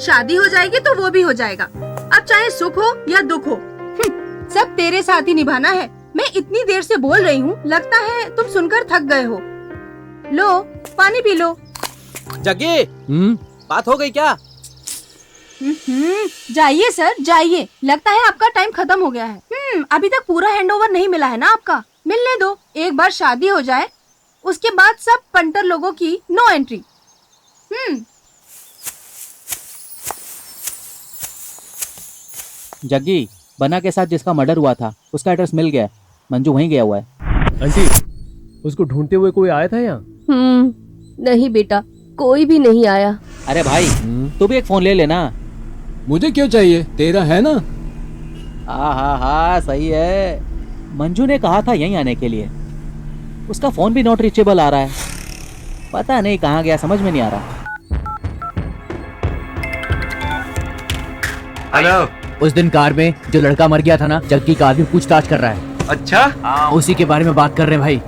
शादी हो जाएगी तो वो भी हो जाएगा। अब चाहे सुख हो या दुख हो, सब तेरे साथ ही निभाना है। मैं इतनी देर से बोल रही हूँ, लगता है तुम सुनकर थक गए हो। लो पानी पी लो। जग्गी, बात हो गई क्या? जाइए सर जाइए, लगता है आपका टाइम खत्म हो गया है। अभी तक पूरा हैंडओवर नहीं मिला है ना आपका, मिलने दो। एक बार शादी हो जाए उसके बाद सब पंटर लोगों की नो एंट्री। जग्गी, बना के साथ जिसका मर्डर हुआ था उसका एड्रेस मिल गया है, मंजू वहीं गया हुआ है। आंटी, उसको ढूंढते हुए कोई आया था यहाँ? नहीं बेटा, कोई भी नहीं आया। अरे भाई तू भी एक फोन ले लेना। मुझे क्यों चाहिए, तेरा है ना? हाँ सही है। मंजू ने कहा था यहीं आने के लिए, उसका फोन भी नॉट रीचेबल आ रहा है, पता नहीं कहाँ गया, समझ में नहीं आ रहा। हेलो, उस दिन कार में जो लड़का मर गया था ना, जग्गी का आदमी पूछताछ कर रहा है। अच्छा, उसी के बारे में बात कर रहे हैं भाई।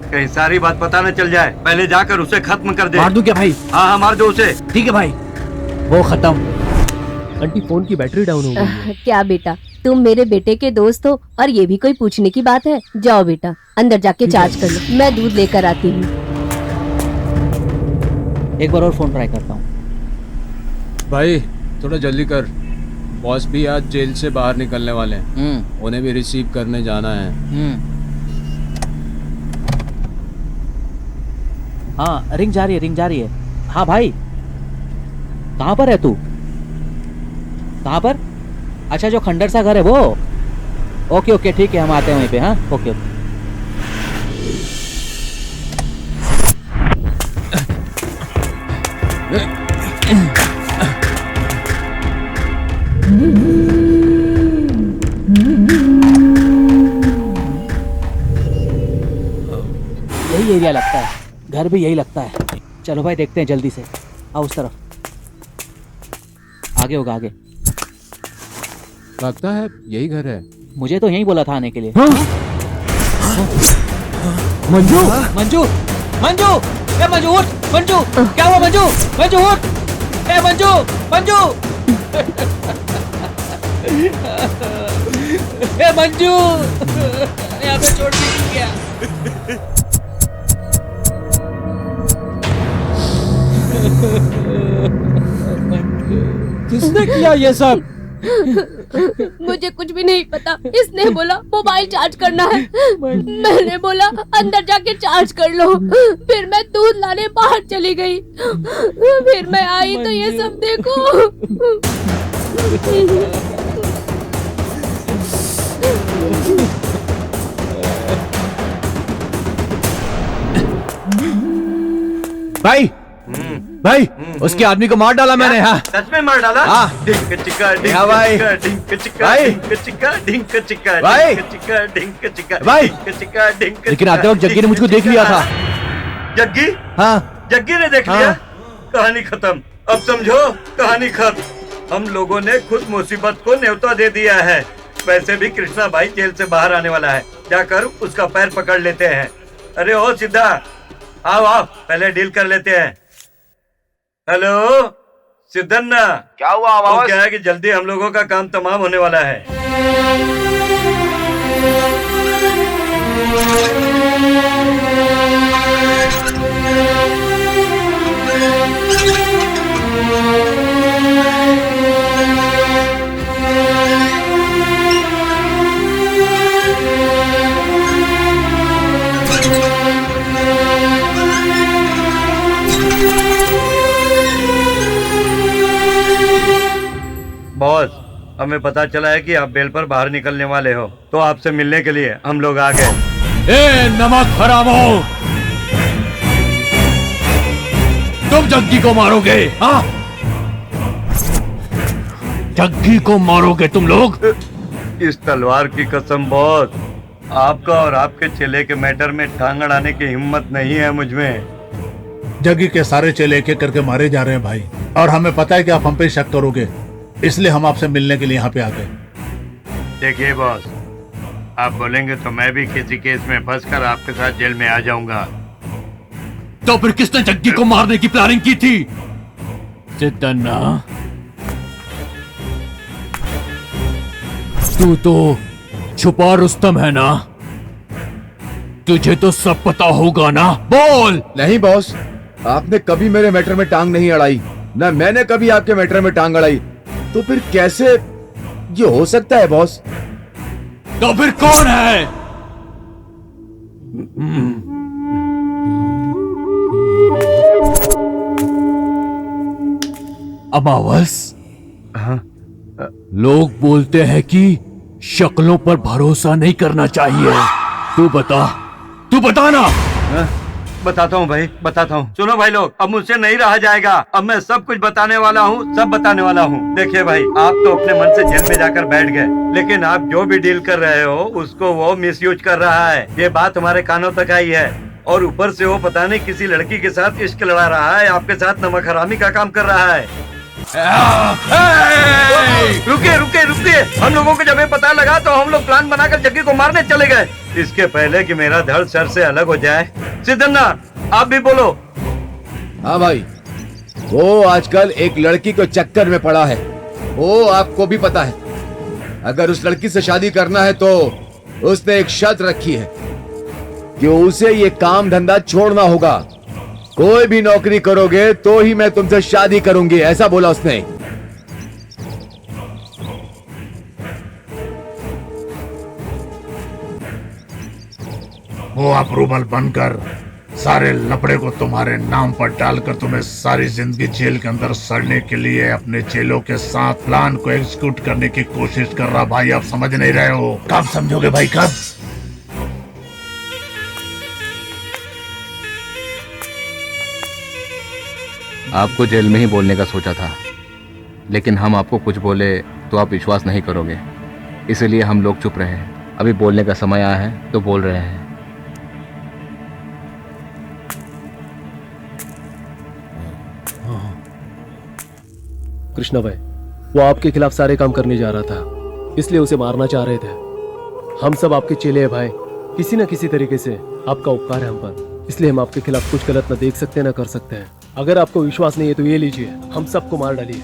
कहीं सारी बात पता न चल जाए, पहले जाकर उसे खत्म कर दे। मार दूं क्या भाई? हाँ मार दो उसे। ठीक है भाई, वो खत्म। आंटी, फोन की बैटरी डाउन हो गई। क्या बेटा, तुम मेरे बेटे के दोस्त हो और ये भी कोई पूछने की बात है? जाओ बेटा अंदर जाके चार्ज कर लो, मैं दूध लेकर आती हूँ। एक बार और फोन ट्राई करता हूँ। भाई थोड़ा जल्दी कर, बॉस भी आज जेल से बाहर निकलने वाले हैं, उन्हें भी रिसीव करने जाना है। हाँ रिंग जा रही है। हाँ भाई, कहाँ पर है तू? कहाँ पर? अच्छा, जो खंडर सा घर है वो? ओके ठीक है, हम आते हैं वहीं पे। हाँ ओके। यही एरिया लगता है, घर भी यही लगता है। चलो भाई देखते हैं जल्दी से। आओ उस तरफ, आगे होगा आगे। लगता है यही घर है। मुझे तो यही बोला था आने के लिए। मंजू, मंजू, मंजू, ए मंजू उठ, मंजू, क्या हुआ मंजू? मंजू उठ, ए मंजू, मंजू, ए मंजू, यहाँ पे छोड़ दी क्या? किसने किया ये सब? मुझे कुछ भी नहीं पता। इसने बोला मोबाइल चार्ज करना है, मैंने बोला अंदर जाके चार्ज कर लो, फिर मैं दूध लाने बाहर चली गई, फिर मैं आई तो ये सब देखो। भाई भाई, उसके आदमी को मार डाला मैंने। हाँ सच में मार डाला? हाँ। डिंक चिक्का डिंक भाई। चिक्का डिंक चिक्का भाई। डिंक चिक्का डिंक चिक्का भाई। डिंक चिक्का डिंक चिक्का भाई। डिंक चिक्का डिंक। लेकिन आते वक्त जग्गी ने मुझको देख लिया था। जग्गी? हाँ जग्गी ने देख लिया? कहानी खत्म। अब समझो, कहानी खत्म। हम लोगों ने खुद मुसीबत को न्योता दे दिया है। वैसे भी कृष्णा भाई जेल से बाहर आने वाला है, जाकर उसका पैर पकड़ लेते हैं। अरे ओ सिद्धा, आओ आओ, पहले डील कर लेते हैं। हेलो सिद्धन्ना, क्या हुआ तो क्या है कि जल्दी हम लोगों का काम तमाम होने वाला है। बॉस, हमें पता चला है कि आप बेल पर बाहर निकलने वाले हो, तो आपसे मिलने के लिए हम लोग आ गए। ए नमक हरामो, तुम जग्गी को मारोगे? हाँ, जग्गी को मारोगे तुम लोग? इस तलवार की कसम बॉस, आपका और आपके चेले के मैटर में टांग अड़ाने की हिम्मत नहीं है मुझ में। जग्गी के सारे चेले एक एक करके मारे जा रहे हैं भाई, और हमें पता है कि आप हम पे शक करोगे, इसलिए हम आपसे मिलने के लिए यहाँ पे आ गए। देखिए बॉस, आप बोलेंगे तो मैं भी किसी केस में फंसकर आपके साथ जेल में आ जाऊंगा। तो फिर किसने जग्गी को मारने की प्लानिंग की थी? सिद्धन्ना, तू तो छुपा रुस्तम है ना? तुझे तो सब पता होगा ना, बोल। नहीं बॉस, आपने कभी मेरे मैटर में टांग नहीं अड़ाई, ना मैंने कभी आपके मैटर में टांग अड़ाई, तो फिर कैसे ये हो सकता है बॉस? तो फिर कौन है? अमावस, लोग बोलते हैं कि शक्लों पर भरोसा नहीं करना चाहिए। तू बता ना। बताता हूँ भाई, बताता हूँ। सुनो भाई लोग, अब मुझसे नहीं रहा जाएगा, अब मैं सब कुछ बताने वाला हूँ, सब बताने वाला हूँ। देखिए भाई, आप तो अपने मन से जेल में जाकर बैठ गए, लेकिन आप जो भी डील कर रहे हो उसको वो मिसयूज कर रहा है। ये बात हमारे कानों तक आई है, और ऊपर से वो पता नहीं किसी लड़की के साथ इश्क लड़ा रहा है, आपके साथ नमक हरामी का काम कर रहा है। रुकिए रुकिए रुकिए, हम लोगों को जब ये पता लगा तो हम लोग प्लान बनाकर जग्गी को मारने चले गए, इसके पहले कि मेरा धड़ सर से अलग हो जाए। सिद्धन्ना, आप भी बोलो। हाँ भाई, वो आजकल एक लड़की को चक्कर में पड़ा है, वो आपको भी पता है। अगर उस लड़की से शादी करना है तो उसने एक शर्त रखी है कि उसे ये काम धंधा छोड़ना होगा। कोई भी नौकरी करोगे तो ही मैं तुमसे शादी करूंगी, ऐसा बोला उसने। वो अप्रूवल बनकर सारे लपड़े को तुम्हारे नाम पर डालकर तुम्हें सारी जिंदगी जेल के अंदर सड़ने के लिए अपने चेलों के साथ प्लान को एग्जीक्यूट करने की कोशिश कर रहा। भाई आप समझ नहीं रहे हो, कब समझोगे भाई, कब? आपको जेल में ही बोलने का सोचा था, लेकिन हम आपको कुछ बोले तो आप विश्वास नहीं करोगे, इसीलिए हम लोग चुप रहे हैं। अभी बोलने का समय आया है तो बोल रहे हैं। कृष्णा भाई, वो आपके खिलाफ सारे काम करने जा रहा था, इसलिए उसे मारना चाह रहे थे। हम सब आपके चेले हैं भाई, किसी न किसी तरीके से आपका उपकार है हम पर, इसलिए हम आपके खिलाफ कुछ गलत न देख सकते न कर सकते हैं। अगर आपको विश्वास नहीं है तो ये लीजिए, हम सबको मार डालिए।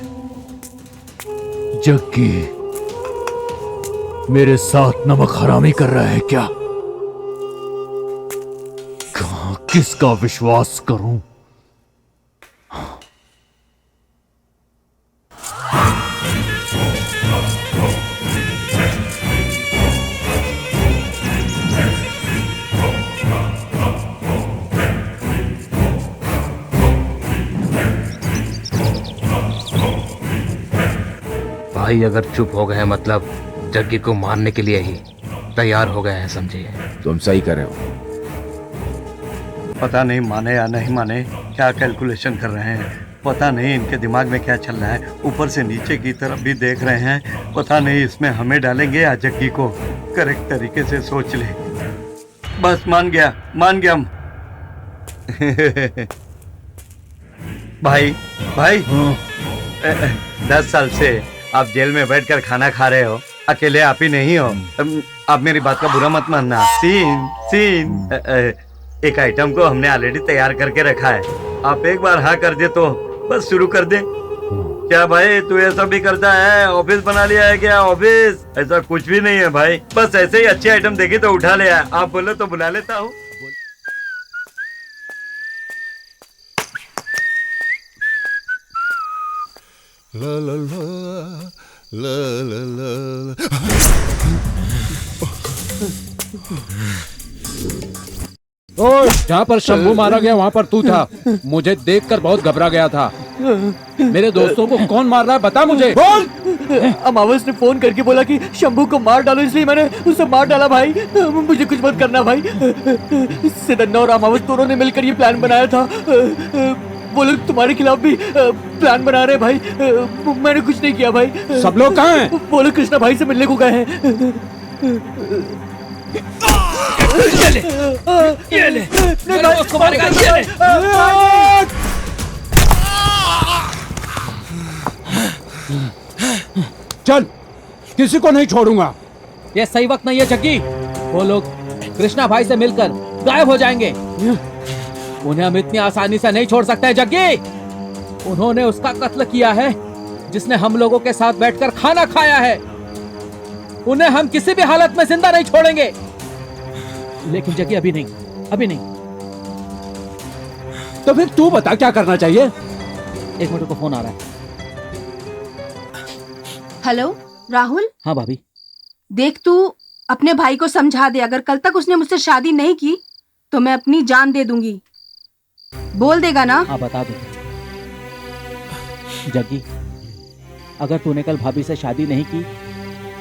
जग्गी मेरे साथ नमक हरामी कर रहा है क्या? कहां किसका विश्वास करूं? भाई अगर चुप हो गए मतलब जग्गी को मारने के लिए ही तैयार हो गए हैं, समझिए। तुम सही कर रहे हो। पता नहीं माने या नहीं माने, क्या कैलकुलेशन कर रहे हैं, पता नहीं इनके दिमाग में क्या चल रहा है। ऊपर से नीचे की तरफ भी देख रहे हैं, पता नहीं इसमें हमें डालेंगे या जग्गी को। करेक्ट तरीके से सोच ले। बस मान गया हम। भाई भाई 10 साल से आप जेल में बैठकर खाना खा रहे हो, अकेले आप ही नहीं हो। आप मेरी बात का बुरा मत मानना। सीन एक आइटम को हमने ऑलरेडी तैयार करके रखा है, आप एक बार हाँ कर दे तो बस शुरू कर दे। क्या भाई तू ऐसा भी करता है? ऑफिस बना लिया है क्या? ऑफिस ऐसा कुछ भी नहीं है भाई, बस ऐसे ही अच्छे आइटम देखी तो उठा लिया। आप बोलो तो बुला लेता हूँ। ला ला ला ला ला ला। ओए, जहाँ पर शंभू मारा गया वहाँ पर तू था। मुझे देखकर बहुत घबरा गया था। मेरे दोस्तों को कौन मार रहा है बता मुझे। बोल। अमावस ने फोन करके बोला कि शंभू को मार डालो, इसलिए मैंने उसे मार डाला भाई। मुझे कुछ मत करना भाई। सिदन्ना और अमावस दोनों ने मिलकर ये प्लान बनाया था। वो लोग तुम्हारे खिलाफ भी प्लान बना रहे हैं भाई। मैंने कुछ नहीं किया भाई। सब लोग कहाँ हैं? वो लोग कृष्णा भाई से मिलने को गए हैं। ये ले, मेरे दोस्त को मारेगा, ये ले। चल, किसी को नहीं छोड़ूंगा। ये सही वक्त नहीं है जग्गी। वो लोग कृष्णा भाई से मिलकर गायब हो जाएंगे। उन्हें हम इतनी आसानी से नहीं छोड़ सकते जग्गी। उन्होंने उसका कत्ल किया है जिसने हम लोगों के साथ बैठकर खाना खाया है। उन्हें हम किसी भी हालत में जिंदा नहीं छोड़ेंगे। लेकिन जग्गी अभी नहीं, अभी नहीं। तो फिर तू बता क्या करना चाहिए? एक मिनट को फोन आ रहा है। हेलो राहुल। हाँ भाभी। देख तू अपने भाई को समझा दे, अगर कल तक उसने मुझसे शादी नहीं की तो मैं अपनी जान दे दूंगी। बोल देगा ना? हाँ बता दो। जग्गी, अगर तूने कल भाभी से शादी नहीं की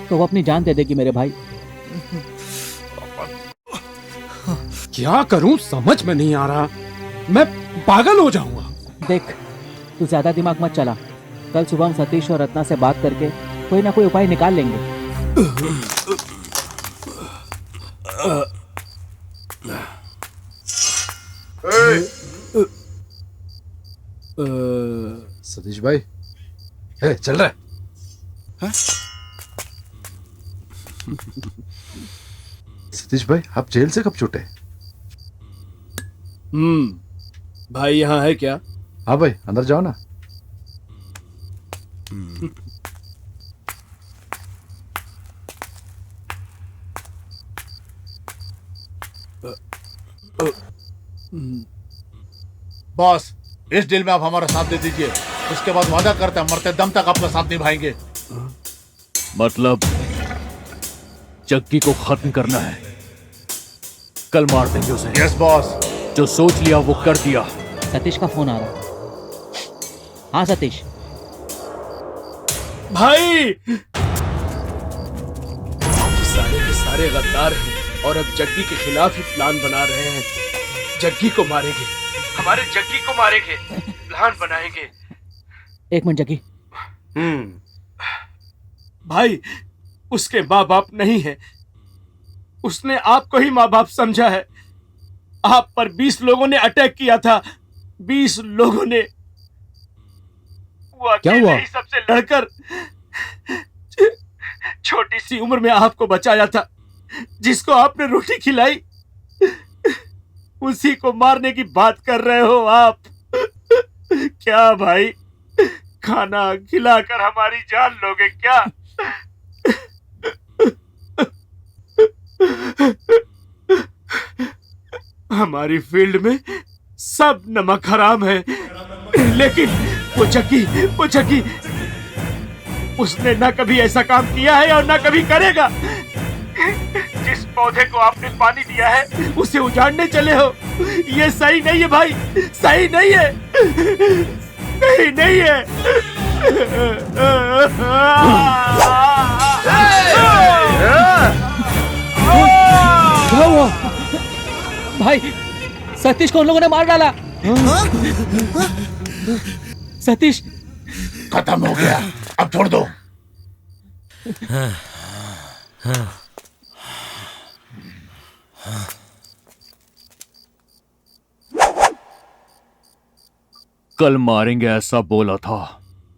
तो वो अपनी जान दे देगी मेरे भाई। क्या करूं समझ में नहीं आ रहा। मैं पागल हो जाऊंगा। देख, तू ज्यादा दिमाग मत चला। कल सुबह हम सतीश और रत्ना से बात करके कोई ना कोई उपाय निकाल लेंगे। सतीश भाई, चल रहा है? सतीश भाई, आप जेल से कब छूटे? भाई यहाँ है क्या? हाँ भाई, अंदर जाओ ना। बॉस, इस डील में आप हमारा साथ दे दीजिए, उसके बाद वादा करते हैं मरते दम तक आपका साथ निभाएंगे। मतलब जग्गी को खत्म करना है, कल मार देंगे उसे। Yes boss. जो सोच लिया वो कर दिया। सतीश का फोन आ रहा है। हाँ सतीश भाई, सारे के सारे गद्दार हैं और अब जग्गी के खिलाफ ही प्लान बना रहे हैं। जग्गी को मारेंगे, हमारे जग्गी को मारेंगे, प्लान बनाएंगे। एक मिनट जग्गी। भाई, उसके माँ बाप नहीं है, उसने आपको ही माँ बाप समझा है। आप पर 20 लोगों ने अटैक किया था। 20 लोगों ने। वो क्या हुआ? सबसे लड़कर छोटी सी उम्र में आपको बचाया था। जिसको आपने रोटी खिलाई उसी को मारने की बात कर रहे हो आप। क्या भाई, खाना खिलाकर हमारी जान लोगे क्या? हमारी फील्ड में सब नमक हराम है, लेकिन वो जग्गी उसने ना कभी ऐसा काम किया है और ना कभी करेगा। जिस पौधे को आपने पानी दिया है उसे उजाड़ने चले हो। ये सही नहीं है भाई, सही नहीं है, सही नहीं है। क्या हुआ? भाई, सतीश को उन लोगों ने मार डाला। सतीश खत्म हो गया, अब छोड़ दो। कल मारेंगे ऐसा बोला था,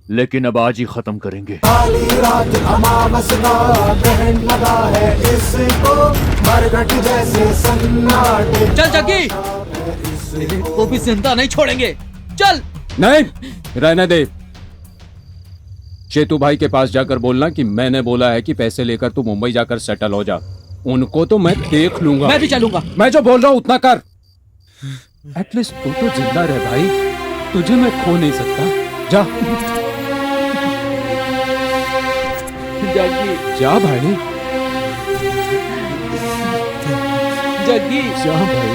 लेकिन अब आज ही खत्म करेंगे। काली रात अमावस का ग्रहण लगा है इसको, मरघट जैसे सन्नाटे। चल जग्गी, तेरे को भी जिंदा नहीं छोड़ेंगे। चल। नहीं, रहने दे। चेतू भाई के पास जाकर बोलना कि मैंने बोला है कि पैसे लेकर तू मुंबई जाकर सेटल हो जा। उनको तो मैं देख लूंगा। मैं भी चलूंगा। मैं जो बोल रहा हूं उतना कर। एटलीस्ट तू तो जिंदा रह भाई, तुझे मैं खो नहीं सकता। जा जग्गी, जा भाई, जग्गी, जा भाई।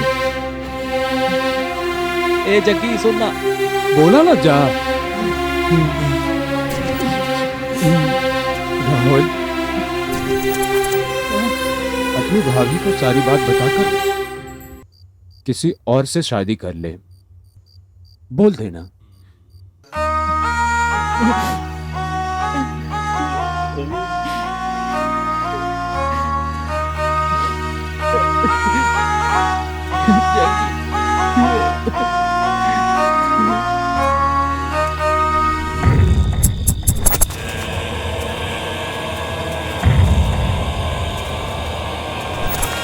ए जग्गी सुनना। बोला ना जा। राहुल, अपनी भाभी को सारी बात बताकर किसी और से शादी कर ले, बोल देना।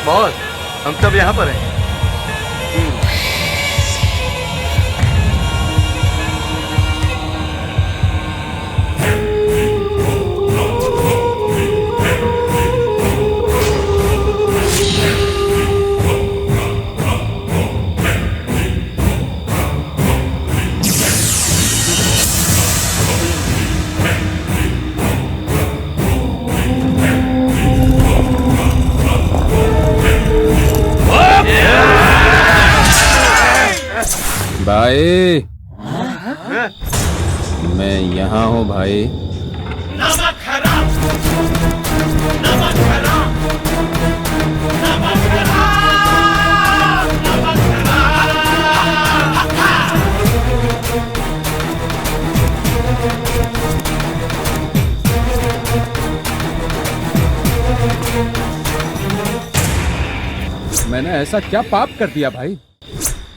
बॉस, हम सब यहाँ पर हैं। भाई, मैं यहाँ हूँ भाई। नमक हराम, नमक हराम, नमक हराम, नमक मैंने ऐसा क्या पाप कर दिया भाई?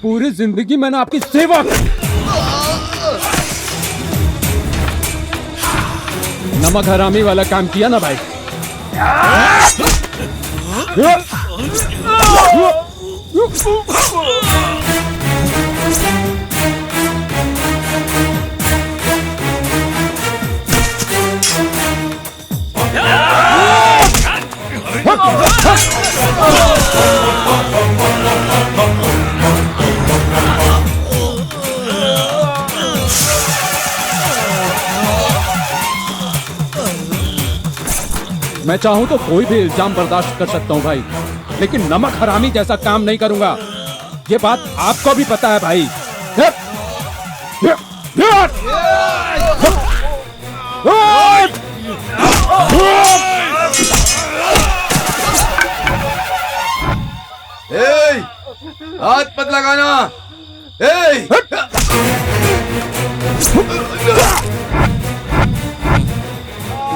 पूरी जिंदगी मैंने आपकी सेवा की। नमक हरामी वाला काम किया ना भाई। मैं चाहूं तो कोई भी इल्जाम बर्दाश्त कर सकता हूं भाई, लेकिन नमक हरामी जैसा काम नहीं करूंगा। ये बात आपको भी पता है भाई। हाथ मत लगाना।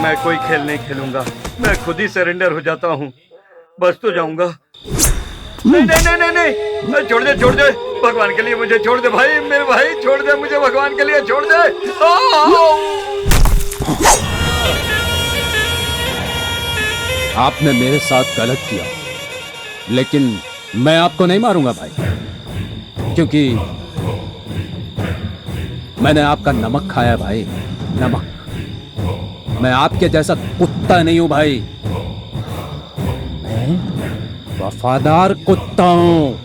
मैं कोई खेल नहीं खेलूंगा, मैं खुद ही सरेंडर हो जाता हूँ। बस तो जाऊंगा। नहीं नहीं नहीं नहीं नहीं, छोड़ दे, छोड़ दे, भगवान के लिए मुझे छोड़ दे भाई, मेरे भाई छोड़ दे मुझे, भगवान के लिए छोड़ दे। आपने मेरे साथ गलत किया, लेकिन मैं आपको नहीं मारूंगा भाई, क्योंकि मैंने आपका नमक खाया भाई, नमक। मैं आपके जैसा कुत्ता नहीं हूं भाई, मैं वफादार कुत्ता हूं।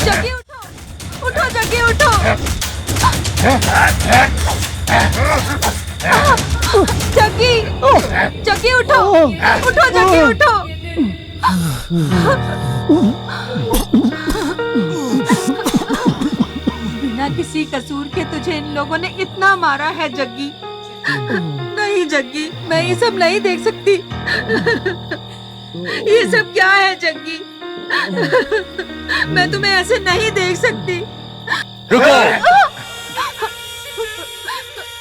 जग्गी उठो, उठो जग्गी उठो। जग्गी, जग्गी उठो, उठो जग्गी उठो। बिना किसी कसूर के तुझे इन लोगों ने इतना मारा है जग्गी। नहीं जग्गी, मैं ये सब नहीं देख सकती। ये सब क्या है जग्गी? मैं तुम्हें ऐसे नहीं देख सकती। रुको!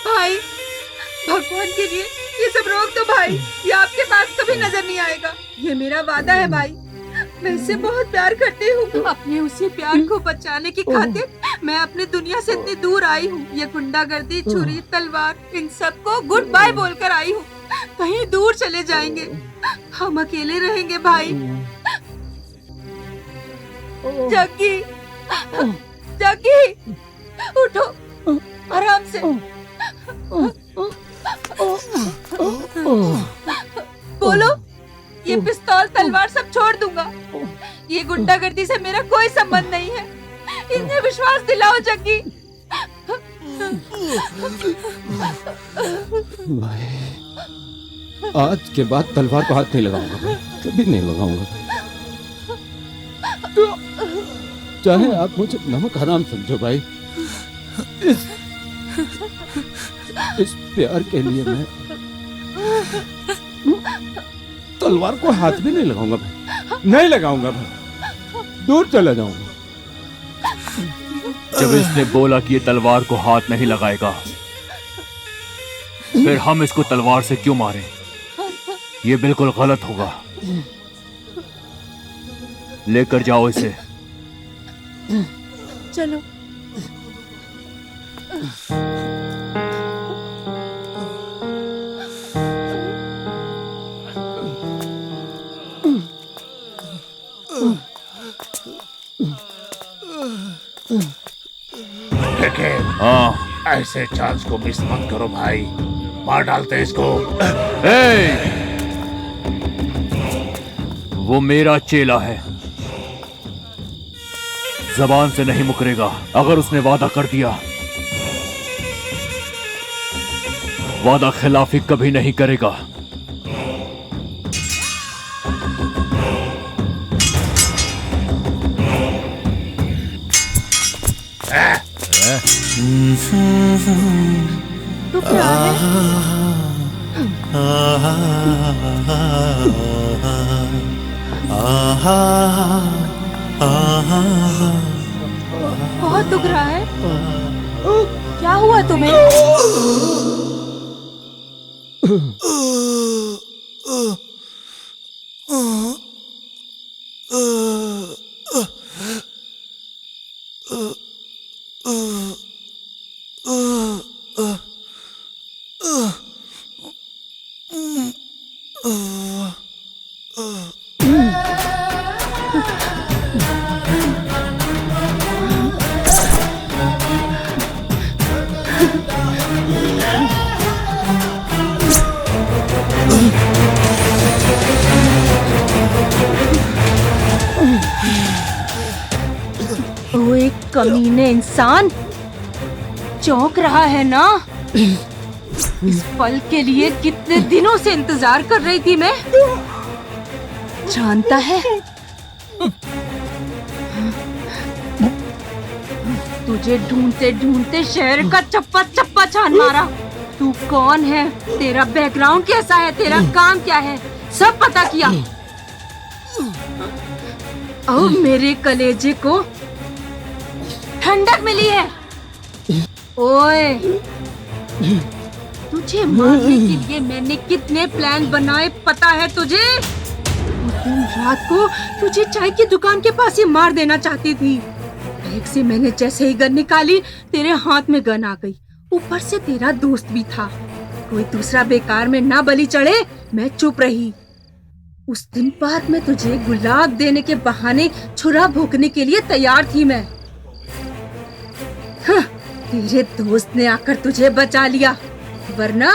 भाई, भगवान के लिए ये सब रोक दो भाई। ये आपके पास कभी नजर नहीं आएगा। ये मेरा वादा है भाई। मैं इससे बहुत प्यार करती हूँ। अपने उसी प्यार को बचाने की खातिर मैं अपनी दुनिया से इतनी दूर आई हूँ। ये गुंडागर्दी, छुरी, तलवार, इन सबको गुड बाय बोलकर आई हूँ। कहीं दूर चले जाएंगे, हम अकेले रहेंगे भाई। जग्गी, जग्गी, उठो, आराम से। बोलो, ये पिस्तौल तलवार सब छोड़ दूंगा। ये गुंडागर्दी से मेरा कोई संबंध नहीं है। इन्हें विश्वास दिलाओ जग्गी। भाई, आज के बाद तलवार को हाथ नहीं लगाऊंगा भाई, कभी नहीं लगाऊंगा। चाहे आप मुझे नमक हराम समझो भाई, इस प्यार के लिए मैं तलवार को हाथ भी नहीं लगाऊंगा भाई, नहीं लगाऊंगा भाई, दूर चला जाऊंगा। जब इसने बोला कि ये तलवार को हाथ नहीं लगाएगा, फिर हम इसको तलवार से क्यों मारें? ये बिल्कुल गलत होगा। लेकर जाओ इसे। चलो। लेकिन हाँ, ऐसे चांस को मिस मत करो भाई, मार डालते इसको। वो मेरा चेला है, जबान से नहीं मुकरेगा। अगर उसने वादा कर दिया, वादा खिलाफी कभी नहीं करेगा। तो क्या बहुत दुख रहा है। क्या हुआ तुम्हें? वो एक कमीने इंसान चौंक रहा है ना। इस पल के लिए कितने दिनों से इंतजार कर रही थी मैं। जानता है, तुझे ढूंढते ढूंढते शहर का चप्पा चप्पा छान मारा। तू कौन है, तेरा बैकग्राउंड कैसा है, तेरा काम क्या है, सब पता किया। अब मेरे कलेजे को ठंडक मिली है। ओए, तुझे मारने के लिए मैंने कितने प्लान बनाए पता है तुझे? उस दिन रात को तुझे चाय की दुकान के पास ही मार देना चाहती थी, बैग से मैंने जैसे ही गन निकाली, तेरे हाथ में गन आ गई। ऊपर से तेरा दोस्त भी था। कोई दूसरा बेकार में ना बलि चढ़े, मैं चुप रही। उस दिन पार्क में तुझे गुलाब देने के बहाने छुरा भोंकने के लिए तैयार थी मैं। हाँ, तेरे दोस्त ने आकर तुझे बचा लिया, वरना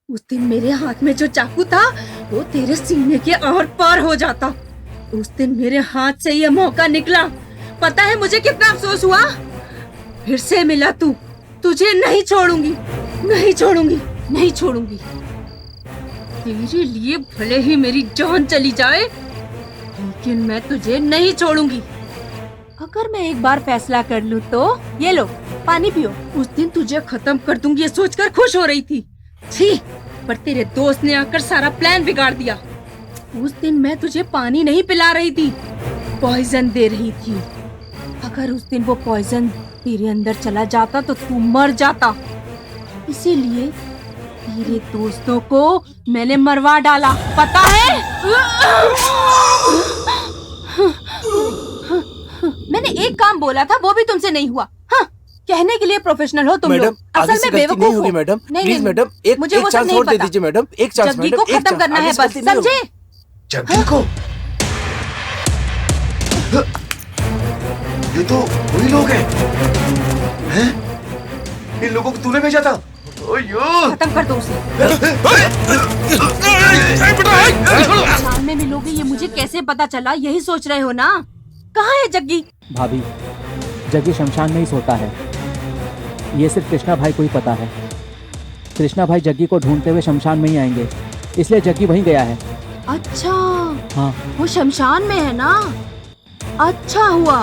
उस दिन मेरे हाथ में जो चाकू था वो तेरे सीने के आर पार हो जाता। उस दिन मेरे हाथ से ये मौका निकला, पता है मुझे कितना अफसोस हुआ। फिर से मिला तू, तुझे नहीं छोड़ूंगी, नहीं छोड़ूंगी, नहीं छोड़ूंगी। तेरे लिए भले ही मेरी जान चली जाए, लेकिन मैं तुझे नहीं छोड़ूंगी। अगर मैं एक बार फैसला कर लूं तो ये लो पानी पियो। उस दिन तुझे खत्म कर दूंगी ये सोचकर खुश हो रही थी। छी, पर तेरे दोस्त ने आकर सारा प्लान बिगाड़ दिया। उस दिन मैं तुझे पानी नहीं पिला रही थी, पॉइजन दे रही थी। अगर उस दिन वो पॉइजन तेरे अंदर चला जाता तो तू मर जाता। इसीलिए तेरे दोस्तों को मैंने मरवा डाला, पता है? मैंने एक काम बोला था, वो भी तुमसे नहीं हुआ। हाँ, कहने के लिए प्रोफेशनल हो तुम लोग, असल में बेवकूफ हो। मैडम, नहीं, प्लीज नहीं, मैडम, मुझे एक वो सब चांस नहीं और दे पता। दीजिए मैडम, एक चांस जग्गी मैडम, को खत्म करना है बस, समझे? जग्गी को? ये तो वही लोग हैं? इन लोगों को तूने भेजा था? खत्म कर दो उसे। शाम में मिलोगे ये मुझे कैसे पता चला, यही सोच रहे हो ना? कहाँ है जग्गी? भाभी, जग्गी शमशान में ही सोता है। ये सिर्फ कृष्णा भाई को ही पता है। कृष्णा भाई जग्गी को ढूंढते हुए शमशान में ही आएंगे, इसलिए जग्गी वहीं गया है। अच्छा, हाँ, वो शमशान में है ना? अच्छा हुआ,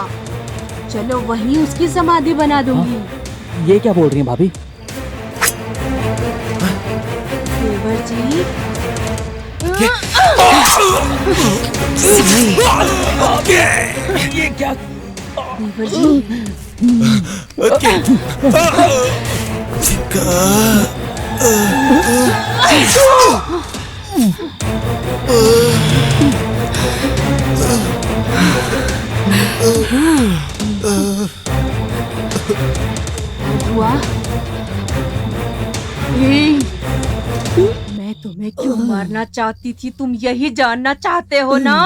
चलो वहीं उसकी समाधि बना दूंगी। हाँ? ये क्या बोल रही हैं भाभी? देवर जी, ये क्या? देवर जी, हुआ? मैं तुम्हें क्यों मारना चाहती थी, तुम यही जानना चाहते हो ना?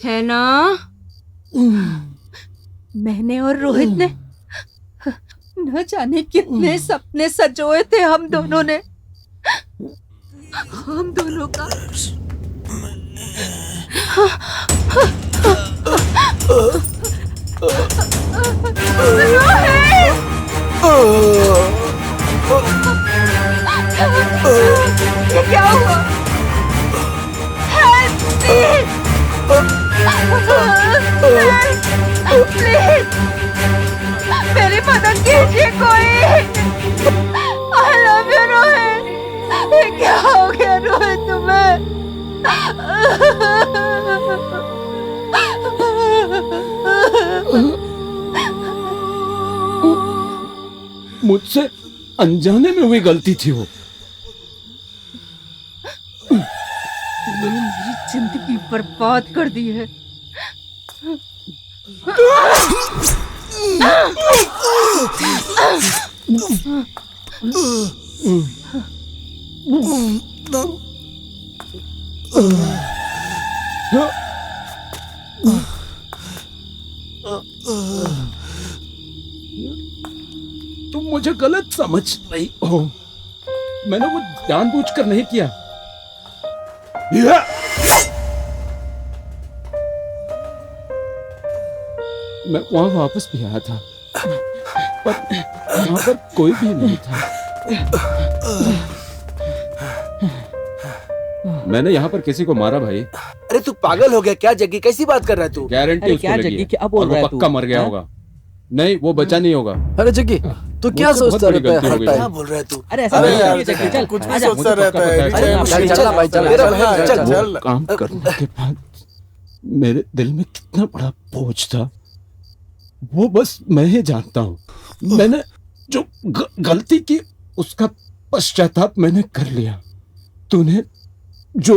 है ना? मैंने और रोहित ने न जाने कितने सपने सजोए थे हम दोनों ने। हम दोनों का ये क्या हुआ? प्लीज मेरी मदद कीजिए कोई। I love you Rohit. ये क्या हो गया रोहित तुम्हें? मुझसे अनजाने में हुई गलती थी वो। तुमने मेरी जिंदगी बर्बाद कर दी है। तुम मुझे गलत समझ रही हो, मैंने वो जानबूझकर नहीं किया। मैं वहां वापस भी आया था, पर वहां पर कोई भी नहीं था। मैंने यहाँ पर किसी को मारा भाई। अरे तू पागल हो गया क्या जग्गी? कैसी बात कर रहा है तू? गारंटी उसको लगी है, और वो पक्का मर गया होगा। नहीं, वो बचा नहीं होगा। अरे जग्गी, तू क्या सोचता रहता है हर टाइम? क्या बोल रहा है तू? अरे ऐसा नहीं है जग्गी, चल कुछ भी सोचता रहता है। चल भाई, चल। काम करने के बाद मेरे दिल में कितना बड़ा बोझ था वो बस मैं ही जानता हूँ। मैंने जो गलती की उसका पश्चाताप मैंने कर लिया। तूने जो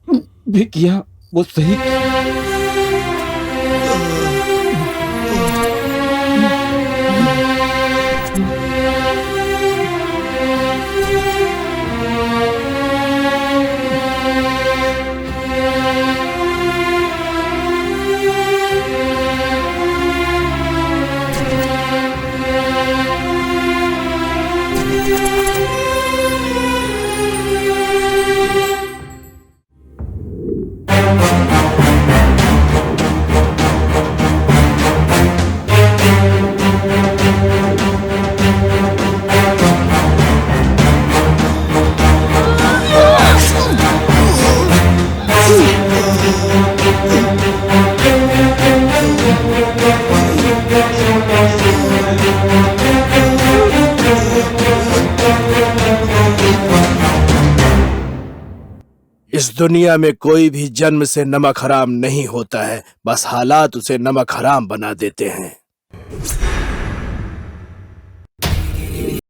भी किया वो सही किया। इस दुनिया में कोई भी जन्म से नमक हराम नहीं होता है, बस हालात उसे नमक हराम बना देते हैं।